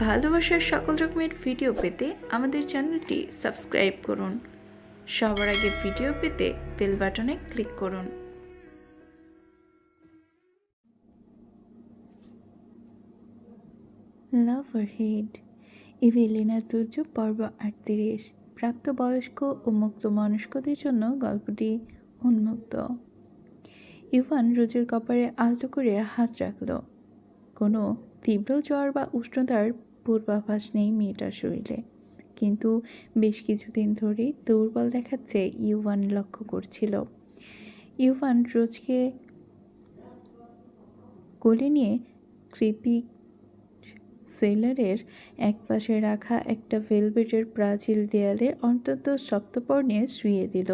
ভালোবাসার সকল রকমের ভিডিও পেতে আমাদের চ্যানেলটি সাবস্ক্রাইব করুন। সবার আগে ভিডিও পেতে বেল বাটনে ক্লিক করুন। লাভ অর হেট, ইভেলিনা তুর্য পর্ব 38। প্রাপ্তবয়স্ক ও মুক্ত মনস্কদের জন্য গল্পটি উন্মুক্ত। ইভান রোজের কপালে আলতো করে হাত রাখল। কোনো তীব্র জ্বর বা উষ্ণতার পূর্বাভাস নেই মেয়েটার শরীরে, কিন্তু বেশ কিছুদিন ধরেই দুর্বল দেখাচ্ছে ইউভান লক্ষ্য করছিল। ইউভান রোজকে কোলে নিয়ে ক্রিপি সেলারের একপাশে রাখা একটা ভেলভেটের প্রাচীর দেয়ালের অন্তত সপ্তপর্ণে শুইয়ে দিল।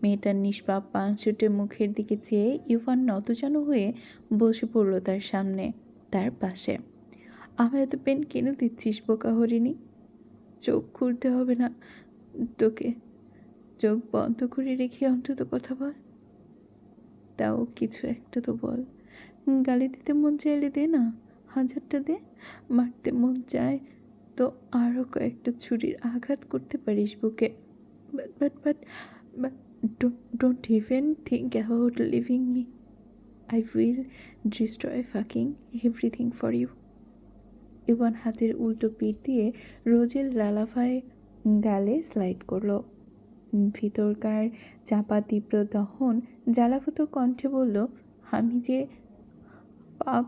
মেয়েটার নিষ্পাপ পাংশুটে মুখের দিকে চেয়ে ইউভান নতজানু হয়ে বসে পড়ল তার সামনে, তার পাশে। আমার এত পেন কেন দিচ্ছিস বোকা হরিণী? চোখ খুলতে হবে না তোকে, চোখ বন্ধ করে রেখে অন্তত কথা বল। তাও কিছু একটা তো বল। গালি দিতে মন চাইলে দে না, 1000টা দে। মারতে মন চায় তো আরও কয়েকটা ছুরির আঘাত করতে পারিস বুকে। But but but but don't even think about leaving me. I will destroy fucking everything for you. Ivan হাতের উল্টো পিঠ দিয়ে রোজের লালাফায় গালে স্লাইড করল। ভিতরকার চাপা তীব্র দহন জ্বালাভূত কণ্ঠে বলল, আমি যে পাপ,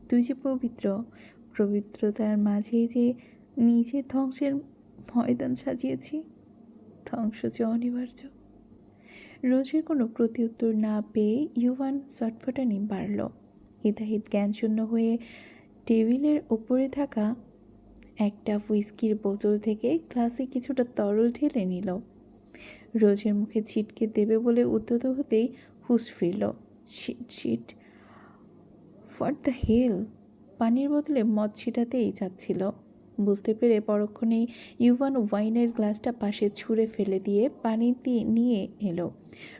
তুই যে পবিত্র, পবিত্রতার মাঝেই যে নিজের ধ্বংসের ময়দান সাজিয়েছি। ধ্বংস যে অনিবার্য। রোজের কোনো প্রত্যুত্তর না পেয়ে ইউভান চটফটানি বাড়ল। হিতাহিত জ্ঞানশূন্য হয়ে টেবিলের ওপরে থাকা একটা হুইস্কির বোতল থেকে গ্লাসে কিছুটা তরল ঢেলে নিল। রোজের মুখে ছিটকে দেবে বলে উদ্যত হতেই হুঁশ ফিরল। Shit shit, what the hell. পানির বোতলে মদ ছিটাতেই যাচ্ছিল। বুঝতে পেরে পরক্ষণেই ইউভান ওয়াইনের গ্লাসটা পাশে ছুঁড়ে ফেলে দিয়ে পানি নিয়ে এলো।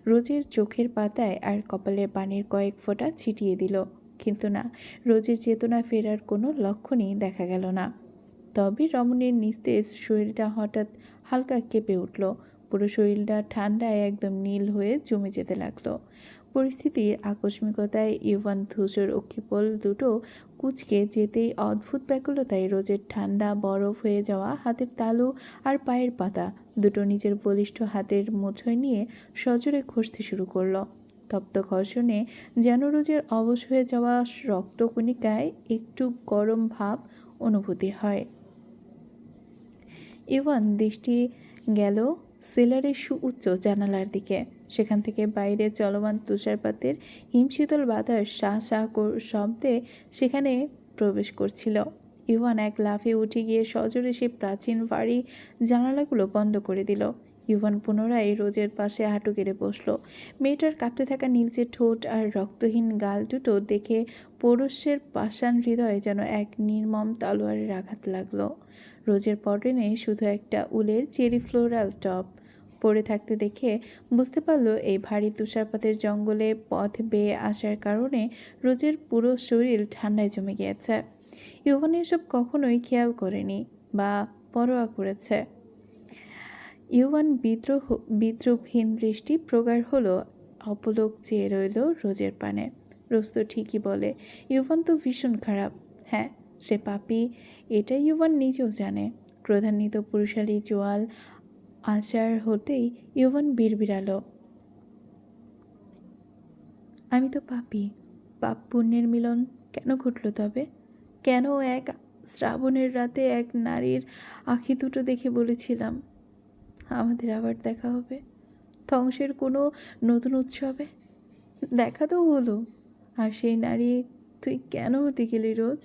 রোজের চোখের পাতায় আর কপালের পানির কয়েক ফোঁটা ছিটিয়ে দিল, কিন্তু না, রোজের চেতনা ফেরার কোনো লক্ষণই দেখা গেল না। তবে রমণীর নিস্তেজ শরীরটা হঠাৎ হালকা কেঁপে উঠল। পুরো শরীরটা ঠান্ডায় একদম নীল হয়ে জমে যেতে লাগলো। পরিস্থিতির আকস্মিকতায় ইউভান ধূসর অক্ষিপল দুটো কুঁচকে যেতেই অদ্ভুত ব্যাকুলতায় রোজের ঠান্ডা বরফ হয়ে যাওয়া হাতের তালু আর পায়ের পাতা দুটো নিজের বলিষ্ঠ হাতের মুঠোয় নিয়ে সজোরে ঘষতে শুরু করলো। তপ্ত ঘর্ষণে যেন রোজের অবশ হয়ে যাওয়া রক্তকণিকায় একটু গরম ভাব অনুভূতি হয়। ইভান দৃষ্টি গেল সেলারের সুউচ্চ জানালার দিকে। সেখান থেকে বাইরে চলমান তুষারপাতের হিমশীতল বাতাস শাঁ শাঁ শব্দে সেখানে প্রবেশ করছিল। ইভান এক লাফে উঠে গিয়ে সজোরে সেই প্রাচীন ভারী জানালাগুলো বন্ধ করে দিল। ইভান পুনরায় রোজের পাশে হাঁটু গেড়ে বসল। মেয়েটার কাঁপতে থাকা নীলচে ঠোঁট আর রক্তহীন গাল দুটো দেখে পৌরুষের পাষাণ হৃদয়ে যেন এক নির্মম তলোয়ারের আঘাত লাগলো। রোজের পরনে শুধু একটা উলের চেরি ফ্লোরাল টপ পরে থাকতে দেখে বুঝতে পারল এই ভারী তুষারপাতের জঙ্গলে পথ বেয়ে আসার কারণে রোজের পুরো শরীর ঠান্ডায় জমে গিয়েছে। ইউভান এসব কখনোই খেয়াল করেনি বা পরোয়া করেছে। ইউভান বিদ্রুপহীন দৃষ্টি প্রগাঢ় হলো, অপলক চেয়ে রইল রোজের পানে। রোজ তো ঠিকই বলে, ইউভান তো ভীষণ খারাপ। হ্যাঁ, সে পাপী, এটা ইউভান নিজেও জানে। ক্রোধান্বিত পুরুষালী জোয়াল আচার হতেই ইউভান বিড়বিড়ালো, আমি তো পাপী। পাপ পুণ্যের মিলন কেন ঘটল তবে? কেন এক শ্রাবণের রাতে এক নারীর আঁখি দুটো দেখে বলেছিলাম আমাদের আবার দেখা হবে, ধ্বংসের কোনো নতুন উৎসবে? দেখা তো হলো, আর সেই নারী তুই কেন হতে গেলি রোজ?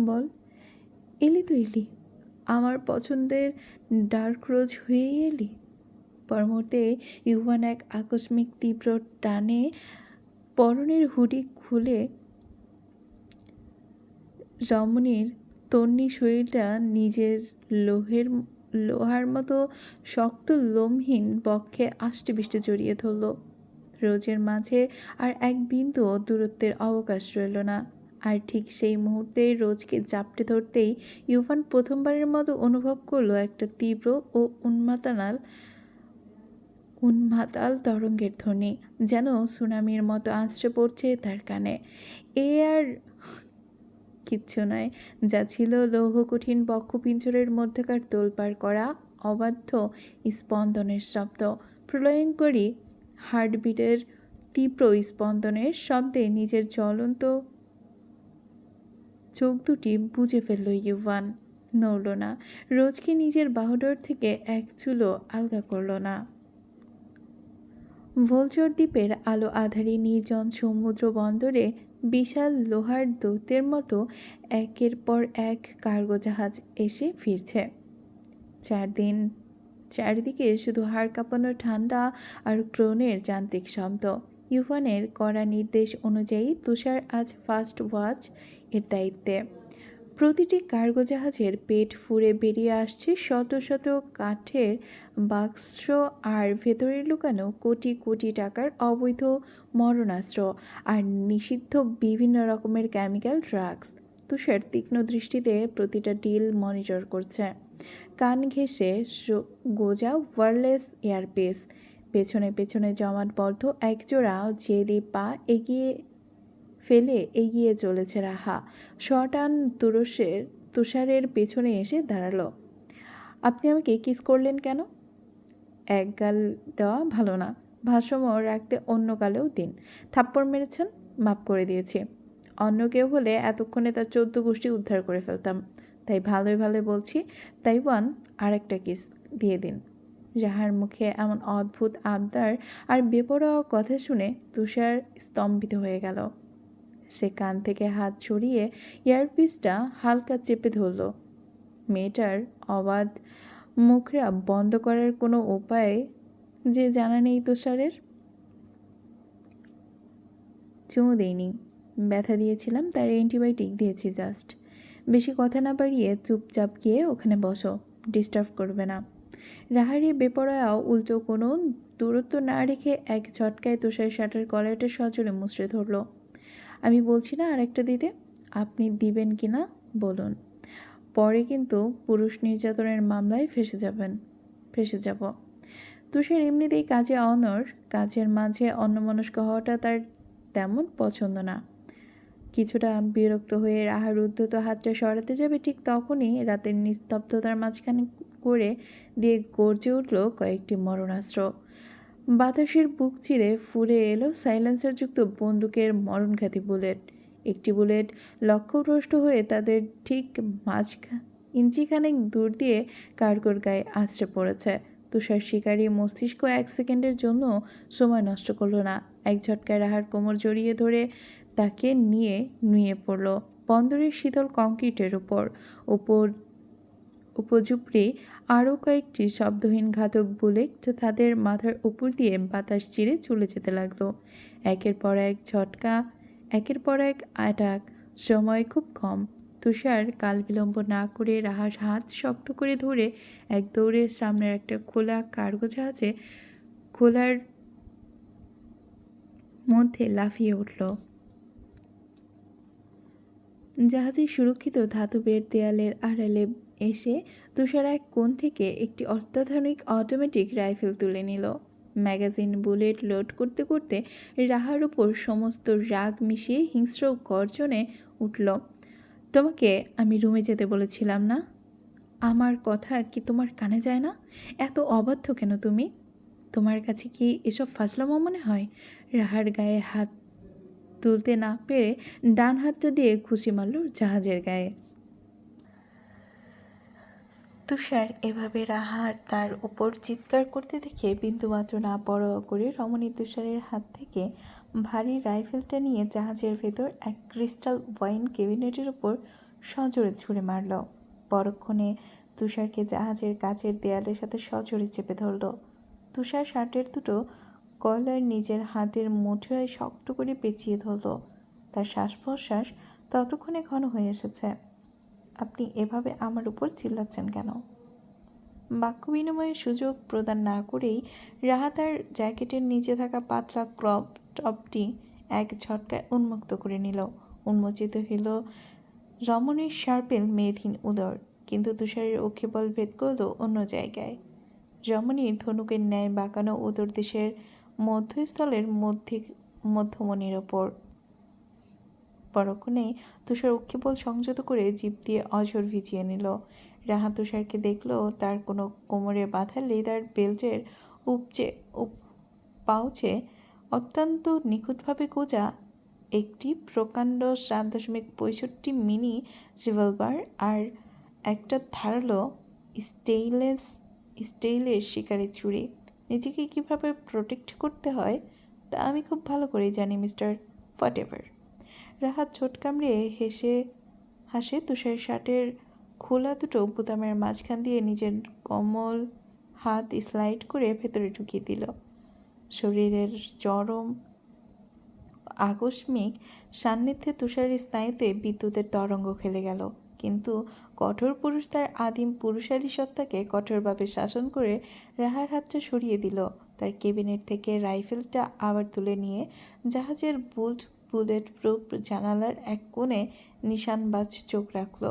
বল। এলি তো এলি, আমার পছন্দের ডার্ক রোজ হয়েই এলি। পরমুহূর্তে ইউভান এক আকস্মিক তীব্র টানে পরনের হুডি খুলে রমণীর তন্বী শরীরটা নিজের লোহার মতো শক্ত লোমহীন বক্ষে আষ্টেপৃষ্টে জড়িয়ে ধরল। রোজের মাঝে আর এক বিন্দুও দূরত্বের অবকাশ রইল না। আর ঠিক সেই মুহূর্তে রোজকে জাপটে ধরতেই ইউফান প্রথমবারের মতো অনুভব করলো একটা তীব্র ও উন্মাতাল তরঙ্গের ধ্বনি, যেন সুনামির মতো আছড়ে পড়ছে তার কানে। এ আর কিচ্ছু নয়, যা ছিল লৌহ কঠিন বক্ষপিঞ্জরের মধ্যেকার তোলপাড় করা অবাধ্য স্পন্দনের শব্দ। প্রলয়ঙ্করী হার্টবিটের তীব্র স্পন্দনের শব্দে নিজের জ্বলন্ত চোখ দুটি বুজে ফেলল ইউভান। নড়ল না, রোজকে নিজের বাহুডোর থেকে এক চুলও আলগা করল না। ভোলচর দ্বীপের আলো আধারী নির্জন সমুদ্র বন্দরে বিশাল লোহার দৈত্যের মতো একের পর এক কার্গো জাহাজ এসে ফিরছে। চারদিকে শুধু হাড় কাঁপানো ঠান্ডা আর ক্রোনের যান্ত্রিক শব্দ। ইউভানের কড়া নির্দেশ অনুযায়ী তুষার আজ ফার্স্ট ওয়াচ এর দায়িত্বে। প্রতিটি কার্গো জাহাজের পেট ফুঁড়ে বেরিয়ে আসছে শত শত কাঠের বাক্স আর ভেতরে লুকানো কোটি কোটি টাকার অবৈধ মরণাস্ত্র আর নিষিদ্ধ বিভিন্ন রকমের কেমিক্যাল ড্রাগস। তুষার তীক্ষ্ণ দৃষ্টিতে প্রতিটা ডিল মনিটর করছে। কান ঘেঁষে গোজা ওয়্যারলেস এয়ারপিস, পেছনে পেছনে জমাটবদ্ধ একজোড়া জেদি পা এগিয়ে চলেছে রাহা। শটান তুষারের পেছনে এসে দাঁড়ালো। আপনি আমাকে কিস করলেন কেন? এক গাল দেওয়া ভালো না, ভারসাম্য রাখতে অন্য গালেও দিন। থাপ্পড় মেরেছেন, মাপ করে দিয়েছি। অন্য কেউ হলে এতক্ষণে তার 14 গোষ্ঠী উদ্ধার করে ফেলতাম। তাই ভালোই বলছি, তাইওয়ান আর একটা কিস দিয়ে দিন। রাহার মুখে এমন অদ্ভুত আবদার আর বেপরোয়া কথা শুনে তুষার স্তম্ভিত হয়ে গেল। সে কান থেকে হাত সরিয়ে ইয়ারপিসটা হালকা চেপে ধরল। মেয়েটার অবাধ মুখরা বন্ধ করার কোনো উপায় যে জানা নেই তুষারের। চুমু দেইনি, ব্যথা দিয়েছিলাম, তার অ্যান্টিবায়োটিক দিয়েছি জাস্ট। বেশি কথা না বাড়িয়ে চুপচাপ গিয়ে ওখানে বসো, ডিস্টার্ব করবে না। রাহারি বেপরোয়া উল্টো কোনো দূরত্ব না রেখে এক ঝটকায় তুষার শার্টের কলারটা সজোরে মুচড়ে ধরল। আমি বলছি না আরেকটা দিতে, আপনি দিবেন কি না বলুন। পরে কিন্তু পুরুষ নির্যাতনের মামলায় ফেসে যাব। তুষার এমনিতেই কাজের মাঝে অন্যমনস্ক হওয়াটা তার তেমন পছন্দ না। কিছুটা বিরক্ত হয়ে রাহার উদ্ধত হাতটা সরাতে যাবে, ঠিক তখনই রাতের নিস্তব্ধতার মাঝখানে করে দিয়ে গর্জে উঠল কয়েকটি মরণাস্ত্র। বাতাসের বুক চিরে ফুরে এলো সাইলেন্সারযুক্ত বন্দুকের মরণঘাতী বুলেট। একটি বুলেট লক্ষ্যভ্রষ্ট হয়ে তাদের ঠিক ইঞ্চিখানেক দূর দিয়ে কার্গোর গায়ে আছড়ে পড়েছে। তুষার শিকারী মস্তিষ্ক 1 সেকেন্ডের জন্য সময় নষ্ট করল না। এক ঝটকায় রাহার কোমর জড়িয়ে ধরে তাকে নিয়ে নুয়ে পড়ল বন্দরের শীতল কংক্রিটের উপর উপঝুপড়ি আরও কয়েকটি শব্দহীন ঘাতক বুলেট তাদের মাথার উপর দিয়ে বাতাস চিরে চলে যেতে লাগলো। একের পর এক অ্যাটাক। সময় খুব কম। তুষার কাল বিলম্ব না করে রাহার হাত শক্ত করে ধরে এক দৌড়ে সামনের একটা খোলা কার্গো জাহাজে খোলার মধ্যে লাফিয়ে উঠল। জাহাজের সুরক্ষিত ধাতবের দেয়ালের আড়ালে এসে তুষার এক কোণ থেকে একটি অত্যাধুনিক অটোমেটিক রাইফেল তুলে নিল। ম্যাগাজিন বুলেট লোড করতে করতে রাহার উপর সমস্ত রাগ মিশিয়ে হিংস্র গর্জনে উঠল। তোমাকে আমি রুমে যেতে বলেছিলাম না? আমার কথা কি তোমার কানে যায় না? এত অবাধ্য কেন তুমি? তোমার কাছে কি এসব ফাজলামো মনে হয়? রাহার গায়ে হাত তুলতে না পেরে ডান হাতটা দিয়ে ঘুষি মারল জাহাজের গায়ে। তুষার এভাবে রাহার তার উপর চিৎকার করতে দেখে বিন্দুমাত্র না পরোয়া করে রমণী তুষারের হাত থেকে ভারী রাইফেলটা নিয়ে জাহাজের ভেতর এক ক্রিস্টাল ওয়াইন ক্যাবিনেটের উপর সজোরে ছুঁড়ে মারল। পরক্ষণে তুষারকে জাহাজের কাচের দেয়ালের সাথে সজোরে চেপে ধরল। তুষার শার্টের দুটো কলার নিজের হাতের মুঠোয় শক্ত করে পেঁচিয়ে ধরল। তার শ্বাস প্রশ্বাস ততক্ষণে ঘন হয়ে এসেছে। আপনি এভাবে আমার উপর চিল্লাচ্ছেন কেন? বাক্য বিনিময়ের সুযোগ প্রদান না করেই রাহা তার জ্যাকেটের নিচে থাকা পাতলা ক্রপ টপটি এক ঝটকায় উন্মুক্ত করে নিল। উন্মোচিত হইল রমণীর শার্পেল মেধহীন উদর, কিন্তু তুষারের অক্ষিবল ভেদ করল অন্য জায়গায়। রমণীর ধনুকের ন্যায় বাঁকানো উদর দেশের মধ্যস্থলের মধ্যমণির ওপর। পরক্ষণেই তুষার অক্ষিবল সংযত করে জিভ দিয়ে অঝর ভিজিয়ে নিল। রাহা তুষারকে দেখল তার কোনো কোমরে বাঁধা লেদার বেল্টের পাউচে অত্যন্ত নিখুঁতভাবে গোজা একটি প্রকাণ্ড 7.65 মিনি রিভলভার আর একটা ধারালো স্টেইলের শিকারি ছুরি। নিজেকে কিভাবে প্রোটেক্ট করতে হয় তা আমি খুব ভালো করেই জানি, মিস্টার হোয়াটএভার। রাহাত ঠোঁট কামড়ে হাসে তুষার শার্টের খোলা দুটো বোতামের মাঝখান দিয়ে নিজের কোমল হাত স্লাইড করে ভেতরে ঢুকিয়ে দিল। শরীরের চরম আকস্মিক সান্নিধ্যে তুষারের স্নায়ুতে বিদ্যুতের তরঙ্গ খেলে গেল, কিন্তু কঠোর পুরুষ তার আদিম পুরুষালী সত্তাকে কঠোরভাবে শাসন করে রাহার হাতটা সরিয়ে দিল। তার কেবিনেট থেকে রাইফেলটা আবার তুলে নিয়ে জাহাজের বুলেট প্রুফ জানালার এক কোণে নিশানবাজ চোখ রাখল।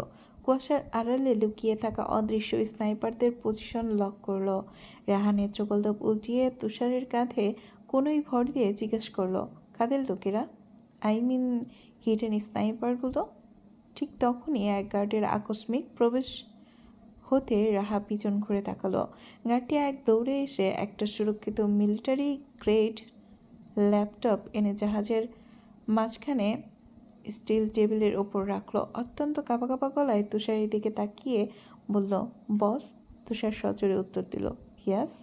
কুয়াশার আড়ালে লুকিয়ে থাকা অদৃশ্য স্নাইপারদের পজিশন লক করল। রাহা নেত্রপল্লব উল্টিয়ে তুষারের কাঁধে কোনোই ভর দিয়ে জিজ্ঞেস করল, কাদের লোকেরা? হিডেন স্নাইপারগুলো? ঠিক তখনই এক গার্ডের আকস্মিক প্রবেশ হতে রাহা পিছন ঘুরে তাকালো। গার্ডটি এক দৌড়ে এসে একটা সুরক্ষিত মিলিটারি গ্রেড ল্যাপটপ এনে জাহাজের মাঝখানে স্টিল টেবিলের ওপর রাখলো। অত্যন্ত কাঁপা কাঁপা গলায় তুষারের দিকে তাকিয়ে বলল, বস? তুষার সজোরে উত্তর দিল, ইয়াস।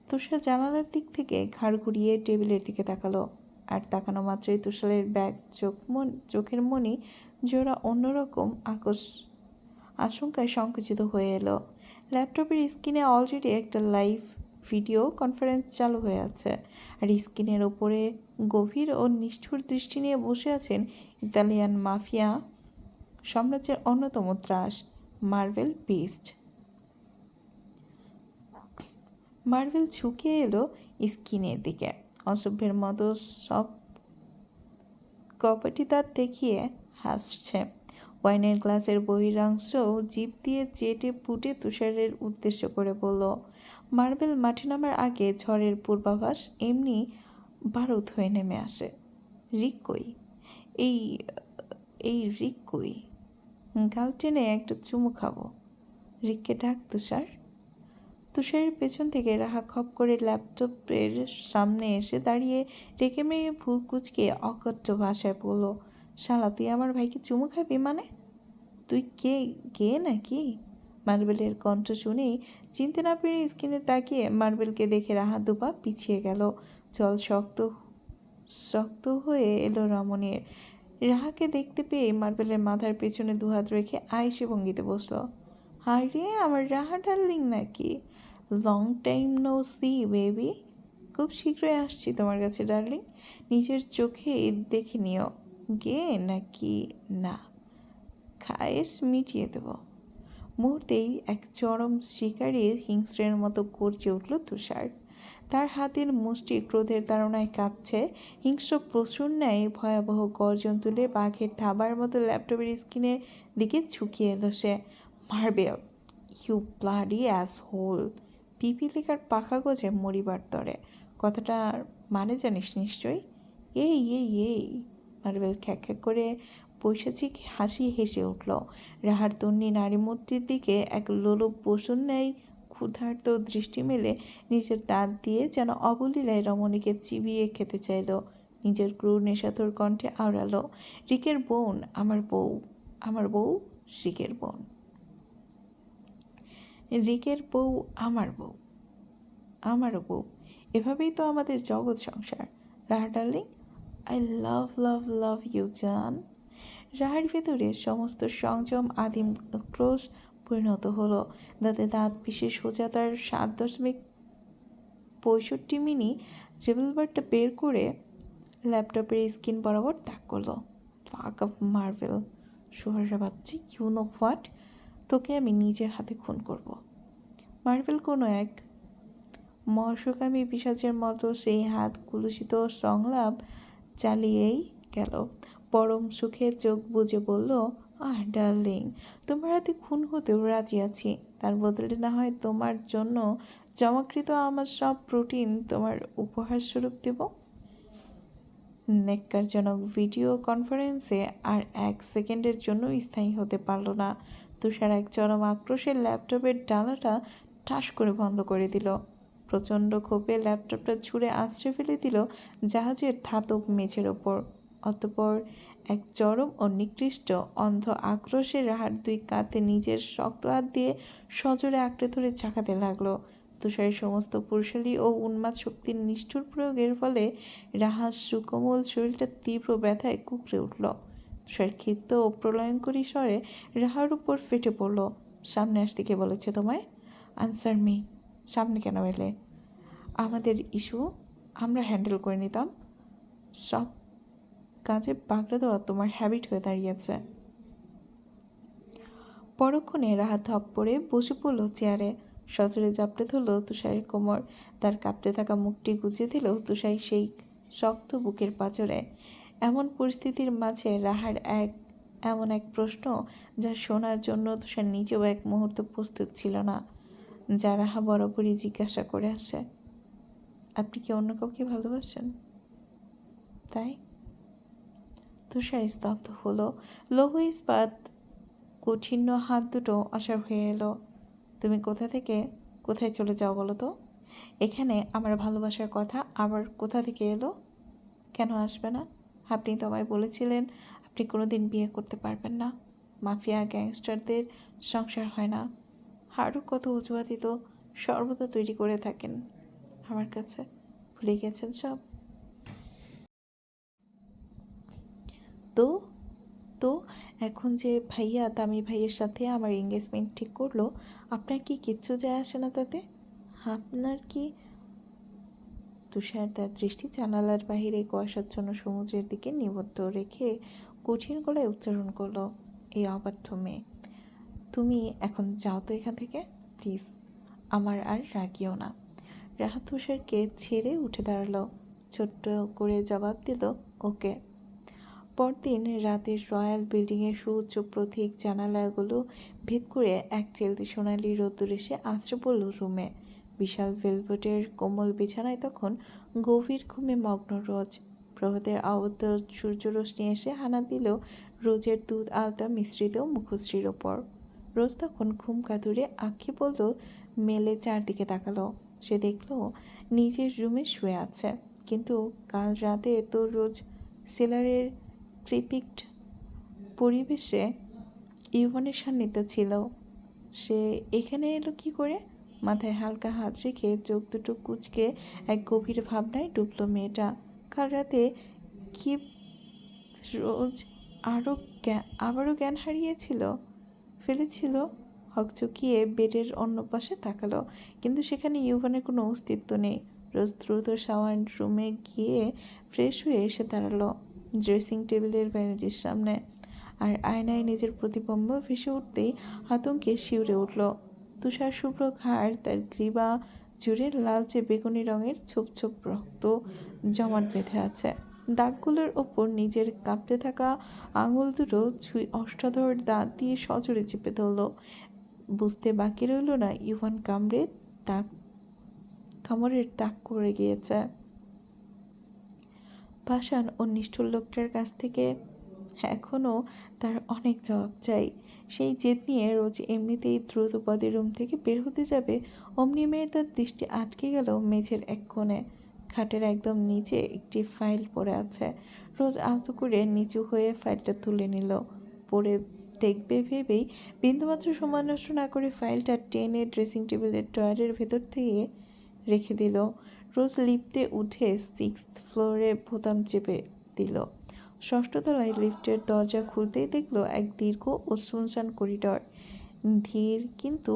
তুষার জানালার দিক থেকে ঘাড় ঘুরিয়ে টেবিলের দিকে তাকালো, আর তাকানো মাত্রই তুষারের ব্যাগ চোখের মনি জোড়া অন্যরকম আশঙ্কায় সংকুচিত হয়ে এলো। ল্যাপটপের স্ক্রিনে অলরেডি একটা লাইভ ভিডিও কনফারেন্স চালু হয়ে আছে, আর স্ক্রিনের ওপরে গভীর ও নিষ্ঠুর দৃষ্টি নিয়ে বসে আছেন ইতালিয়ান মাফিয়া সাম্রাজ্যের অন্যতম ত্রাস, মার্ভেল বিস্ট। মার্ভেল ঝুঁকে এলো স্ক্রিনের দিকে, অসভ্যের মতো সব কপাটি দাঁত দেখিয়ে হাসছে। ওয়াইনের গ্লাসের বহিরাংশ জিভ দিয়ে চেটে পুটে তুষারের উদ্দেশ্য করে বলল, মার্বেল মাঠে নামার আগে ঝড়ের পূর্বাভাস এমনি বারুদ হয়ে নেমে আসে। রিক কই? এই রিক কই? গাল টেনে একটা চুমু খাবো। রিককে ডাক তুষার। তুষারের পেছন থেকে রাহা খপ করে ল্যাপটপের সামনে এসে দাঁড়িয়ে রেখে মেয়ে ভুল কুচকে অকথ্য ভাষায় বলল, শালা তুই আমার ভাইকে চুমু খাবি মানে? তুই কে নাকি? মার্বেলের কণ্ঠ শুনেই চিনতে না পেরে স্ক্রিনে তাকিয়ে মার্বেলকে দেখে রাহা দুপা পিছিয়ে গেল। জল শক্ত হয়ে এলো রমণীর। রাহাকে দেখতে পেয়ে মার্বেলের মাথার পেছনে দুহাত রেখে আয়েসি ভঙ্গিতে বসলো। হায় রে, আমার রাহা ডার্লিং নাকি? Long time no see baby. খুব শীঘ্রই আসছি তোমার কাছে ডার্লিং, নিজের চোখে দেখে নিও গে নাকি না, খায়েশ মিটিয়ে দেব। মুহূর্তেই এক চরম শিকারীর হিংস্রের মতো গর্জে উঠল তুষার। তার হাতের মুষ্টি ক্রোধের তাড়নায় কাঁপছে। হিংস্র পশুর ন্যায় ভয়াবহ গর্জন তুলে বাঘের থাবার মতো ল্যাপটপের স্ক্রিনের দিকে ঝুঁকিয়ে এলো সে। Marvel, you bloody asshole. পিপিলিকার পাখা গজে মরিবার তরে। কথাটার মানে জানিস নিশ্চয়ই? এই মার্বেল খ্যাক করে পৈশাচিক হাসি হেসে উঠল। রাহার তন্নি নারীমূর্তির দিকে এক লোলুপ পশুর ন্যায় ক্ষুধার্ত দৃষ্টি মেলে নিজের দাঁত দিয়ে যেন অবলীলায় রমণীকে চিবিয়ে খেতে চাইল। নিজের ক্রূর নেশাতুর কণ্ঠে আওড়ালো, রিকের বোন, আমার বউ, আমার বউ, রিকের বোন, রিকের বউ, আমার বউ, আমারও বউ। এভাবেই তো আমাদের জগৎ সংসার। Raha darling, I love love love you জান। রাহার ভেতরে সমস্ত সংযম আদিম ক্রোশ পরিণত হলো। দাঁতে দাঁত পিষে সোজা তার 7.65 মিনি রিভলভারটা বের করে ল্যাপটপের স্ক্রিন বরাবর তাক করলো। ফাক অফ মার্ভেল, শোহরা বাচ্চা, ইউ নো হোয়াট? তোকে আমি নিজের হাতে খুন করব। মার্ভেল কোনো এক মহর্ষকামী পিশাচের মতো সেই হাত কুলুষিত সংলাপ চালিয়েই গেল। পরম সুখে চোখ বুজে বলল, ডার্লিং, তোমার হাতে খুন হতেও রাজি আছি। তার বদলে না হয় তোমার জন্য জমাকৃত আমার সব প্রোটিন তোমার উপহার স্বরূপ দেব। ন্যাক্কারজনক ভিডিও কনফারেন্সে আর 1 সেকেন্ডের জন্য স্থায়ী হতে পারল না। তুষার এক চরম আক্রোশের ল্যাপটপের ডালাটা ঠাস করে বন্ধ করে দিল। প্রচণ্ড ক্ষোভে ল্যাপটপটা ছুঁড়ে আছড়ে ফেলে দিল জাহাজের ধাতব মেঝের ওপর। অতঃপর এক চরম ও নিকৃষ্ট অন্ধ আক্রোশে রাহার 2 কাঁধে নিজের শক্ত হাত দিয়ে সজোরে আঁকড়ে ধরে চাকাতে লাগলো। তুষারের সমস্ত পুরুষালী ও উন্মাদ শক্তির নিষ্ঠুর প্রয়োগের ফলে রাহার সুকোমল শরীরটা তীব্র ব্যথায় কুঁকড়ে উঠল। তুষার ক্ষিপ্ত ও প্রলয়ঙ্করী স্বরে রাহার উপর ফেটে পড়ল, সামনে আসতে কে বলেছে তোমায়? Answer me. সামনে কেন এলে? আমাদের ইস্যু আমরা হ্যান্ডেল করে নিতাম। সব কাজে বাগড়া দেওয়া তোমার হ্যাবিট হয়ে দাঁড়িয়েছে। পরক্ষণে রাহা ধপ পড়ে বসে পড়ল চেয়ারে, সজোরে জাপটে ধরল তুষারের কোমর। তার কাঁপতে থাকা মুখটি গুজে দিল তুষার সেই শক্ত বুকের পাঁজরে। এমন পরিস্থিতির মাঝে রাহার এমন এক প্রশ্ন, যা শোনার জন্য তুষার নিজেও এক মুহূর্ত প্রস্তুত ছিল না, যা রাহা বরাবরই জিজ্ঞাসা করে আসে, আপনি কি অন্য কাউকে ভালোবাসেন? তাই? তুষার স্তব্ধ হলো। লৌহ ইস্পাত কঠিন্য হাত দুটো অসাড় হয়ে এলো। তুমি কোথা থেকে কোথায় চলে যাও বলো তো? এখানে আমার ভালোবাসার কথা আবার কোথা থেকে এলো? কেন আসবে না? আপনি তো আমায় বলেছিলেন আপনি কোনোদিন বিয়ে করতে পারবেন না। মাফিয়া গ্যাংস্টারদের সংসার হয় না। আরও কত অজুহাতই তো সর্বদা তৈরি করে থাকেন আমার কাছে। ভুলে গেছেন সব? তো তো এখন যে ভাইয়া দামি ভাইয়ের সাথে আমার এঙ্গেজমেন্ট ঠিক করলো, আপনার কি কিচ্ছু যায় আসে না তাতে? আপনার কি? তুষার তার দৃষ্টি জানালার বাহিরে কুয়াশাচ্ছন্ন সমুদ্রের দিকে নিবদ্ধ রেখে কঠিন গলায় উচ্চারণ করলো, এই অবাধ্য মেয়ে, তুমি এখন যাও তো এখান থেকে, প্লিজ। আমার আর রাগিও না। রাহা তুষারকে ছেড়ে উঠে দাঁড়ালো, ছোট্ট করে জবাব দিল, ওকে। পরদিন রাতের রয়্যাল বিল্ডিংয়ের সুউচ্চ প্রতীক জানালাগুলো ভেদ করে এক চেলতি সোনালি রোদ্দুর এসে আছড়ে পড়ল রুমে। বিশাল ভেলভেটের কোমল বিছানায় তখন গভীর ঘুমে মগ্ন রোজ। প্রভাতের আবদ্ধ সূর্যরশ্মি এসে হানা দিল রোজের দুধ আলতা মিশ্রিত মুখশ্রীর ওপর। রোজ তখন ঘুম কাতুরে আঁখি বলল মেলে চারদিকে তাকালো। সে দেখল নিজের রুমে শুয়ে আছে, কিন্তু কাল রাতে তো রোজ সেলারের ক্রিপিক্ট পরিবেশে ইউভানের সান্নিধ্য ছিল। সে এখানে এলো কি করে? মাথায় হালকা হাত রেখে চোখ দুটো কুঁচকে এক গভীর ভাবনায় ডুবল মেয়েটা। কাল রাতে কি রোজ আবারও জ্ঞান হারিয়েছিল ফেলেছিল? হকচকিয়ে বেডের অন্য পাশে তাকালো, কিন্তু সেখানে ইউভানের কোনো অস্তিত্ব নেই। রোজ দ্রুত শাওয়ার রুমে গিয়ে ফ্রেশ হয়ে এসে দাঁড়ালো ড্রেসিং টেবিলের ভ্যানিটির সামনে, আর আয়নায় নিজের প্রতিবিম্ব ভেসে উঠতেই আতঙ্কে শিউরে উঠল। তুষার শুভ্র ঘাড়, তার গ্রীবা জুড়ে লালচে বেগুনি রঙের ছোপ ছোপ রক্ত জমাট বেঁধে আছে। দাগগুলোর ওপর নিজের কাঁপতে থাকা আঙুল দুটো ছুঁই অষ্টাধর দাঁত দিয়ে সজোরে চেপে ধরল। বুঝতে বাকি রইল না ইউভান কামড়ের দাগ করে গিয়েছে। পাষাণ ও নিষ্ঠুর লোকটার কাছ থেকে এখনও তার অনেক জবাব চাই। সেই জেদ নিয়ে রোজ এমনিতেই দ্রুত পদে রুম থেকে বের হতে যাবে, অমনি মেয়ের তার দৃষ্টি আটকে গেল মেঝের এক কোণে। খাটের একদম নিচে একটি ফাইল পড়ে আছে। রোজ আলতো করে নিচু হয়ে ফাইলটা তুলে নিল। পড়ে দেখবে ভেবেই বিন্দুমাত্র সময় নষ্ট না করে ফাইলটা টেনে ড্রেসিং টেবিলের ড্রয়ারের ভেতর থেকে রেখে দিল। রোজ লিফটে উঠে 6th ফ্লোরে বোতাম চেপে দিল। 6ষ্ঠ তলায় লিফটের দরজা খুলতেই দেখল এক দীর্ঘ ও শুনশান করিডর। ধীর কিন্তু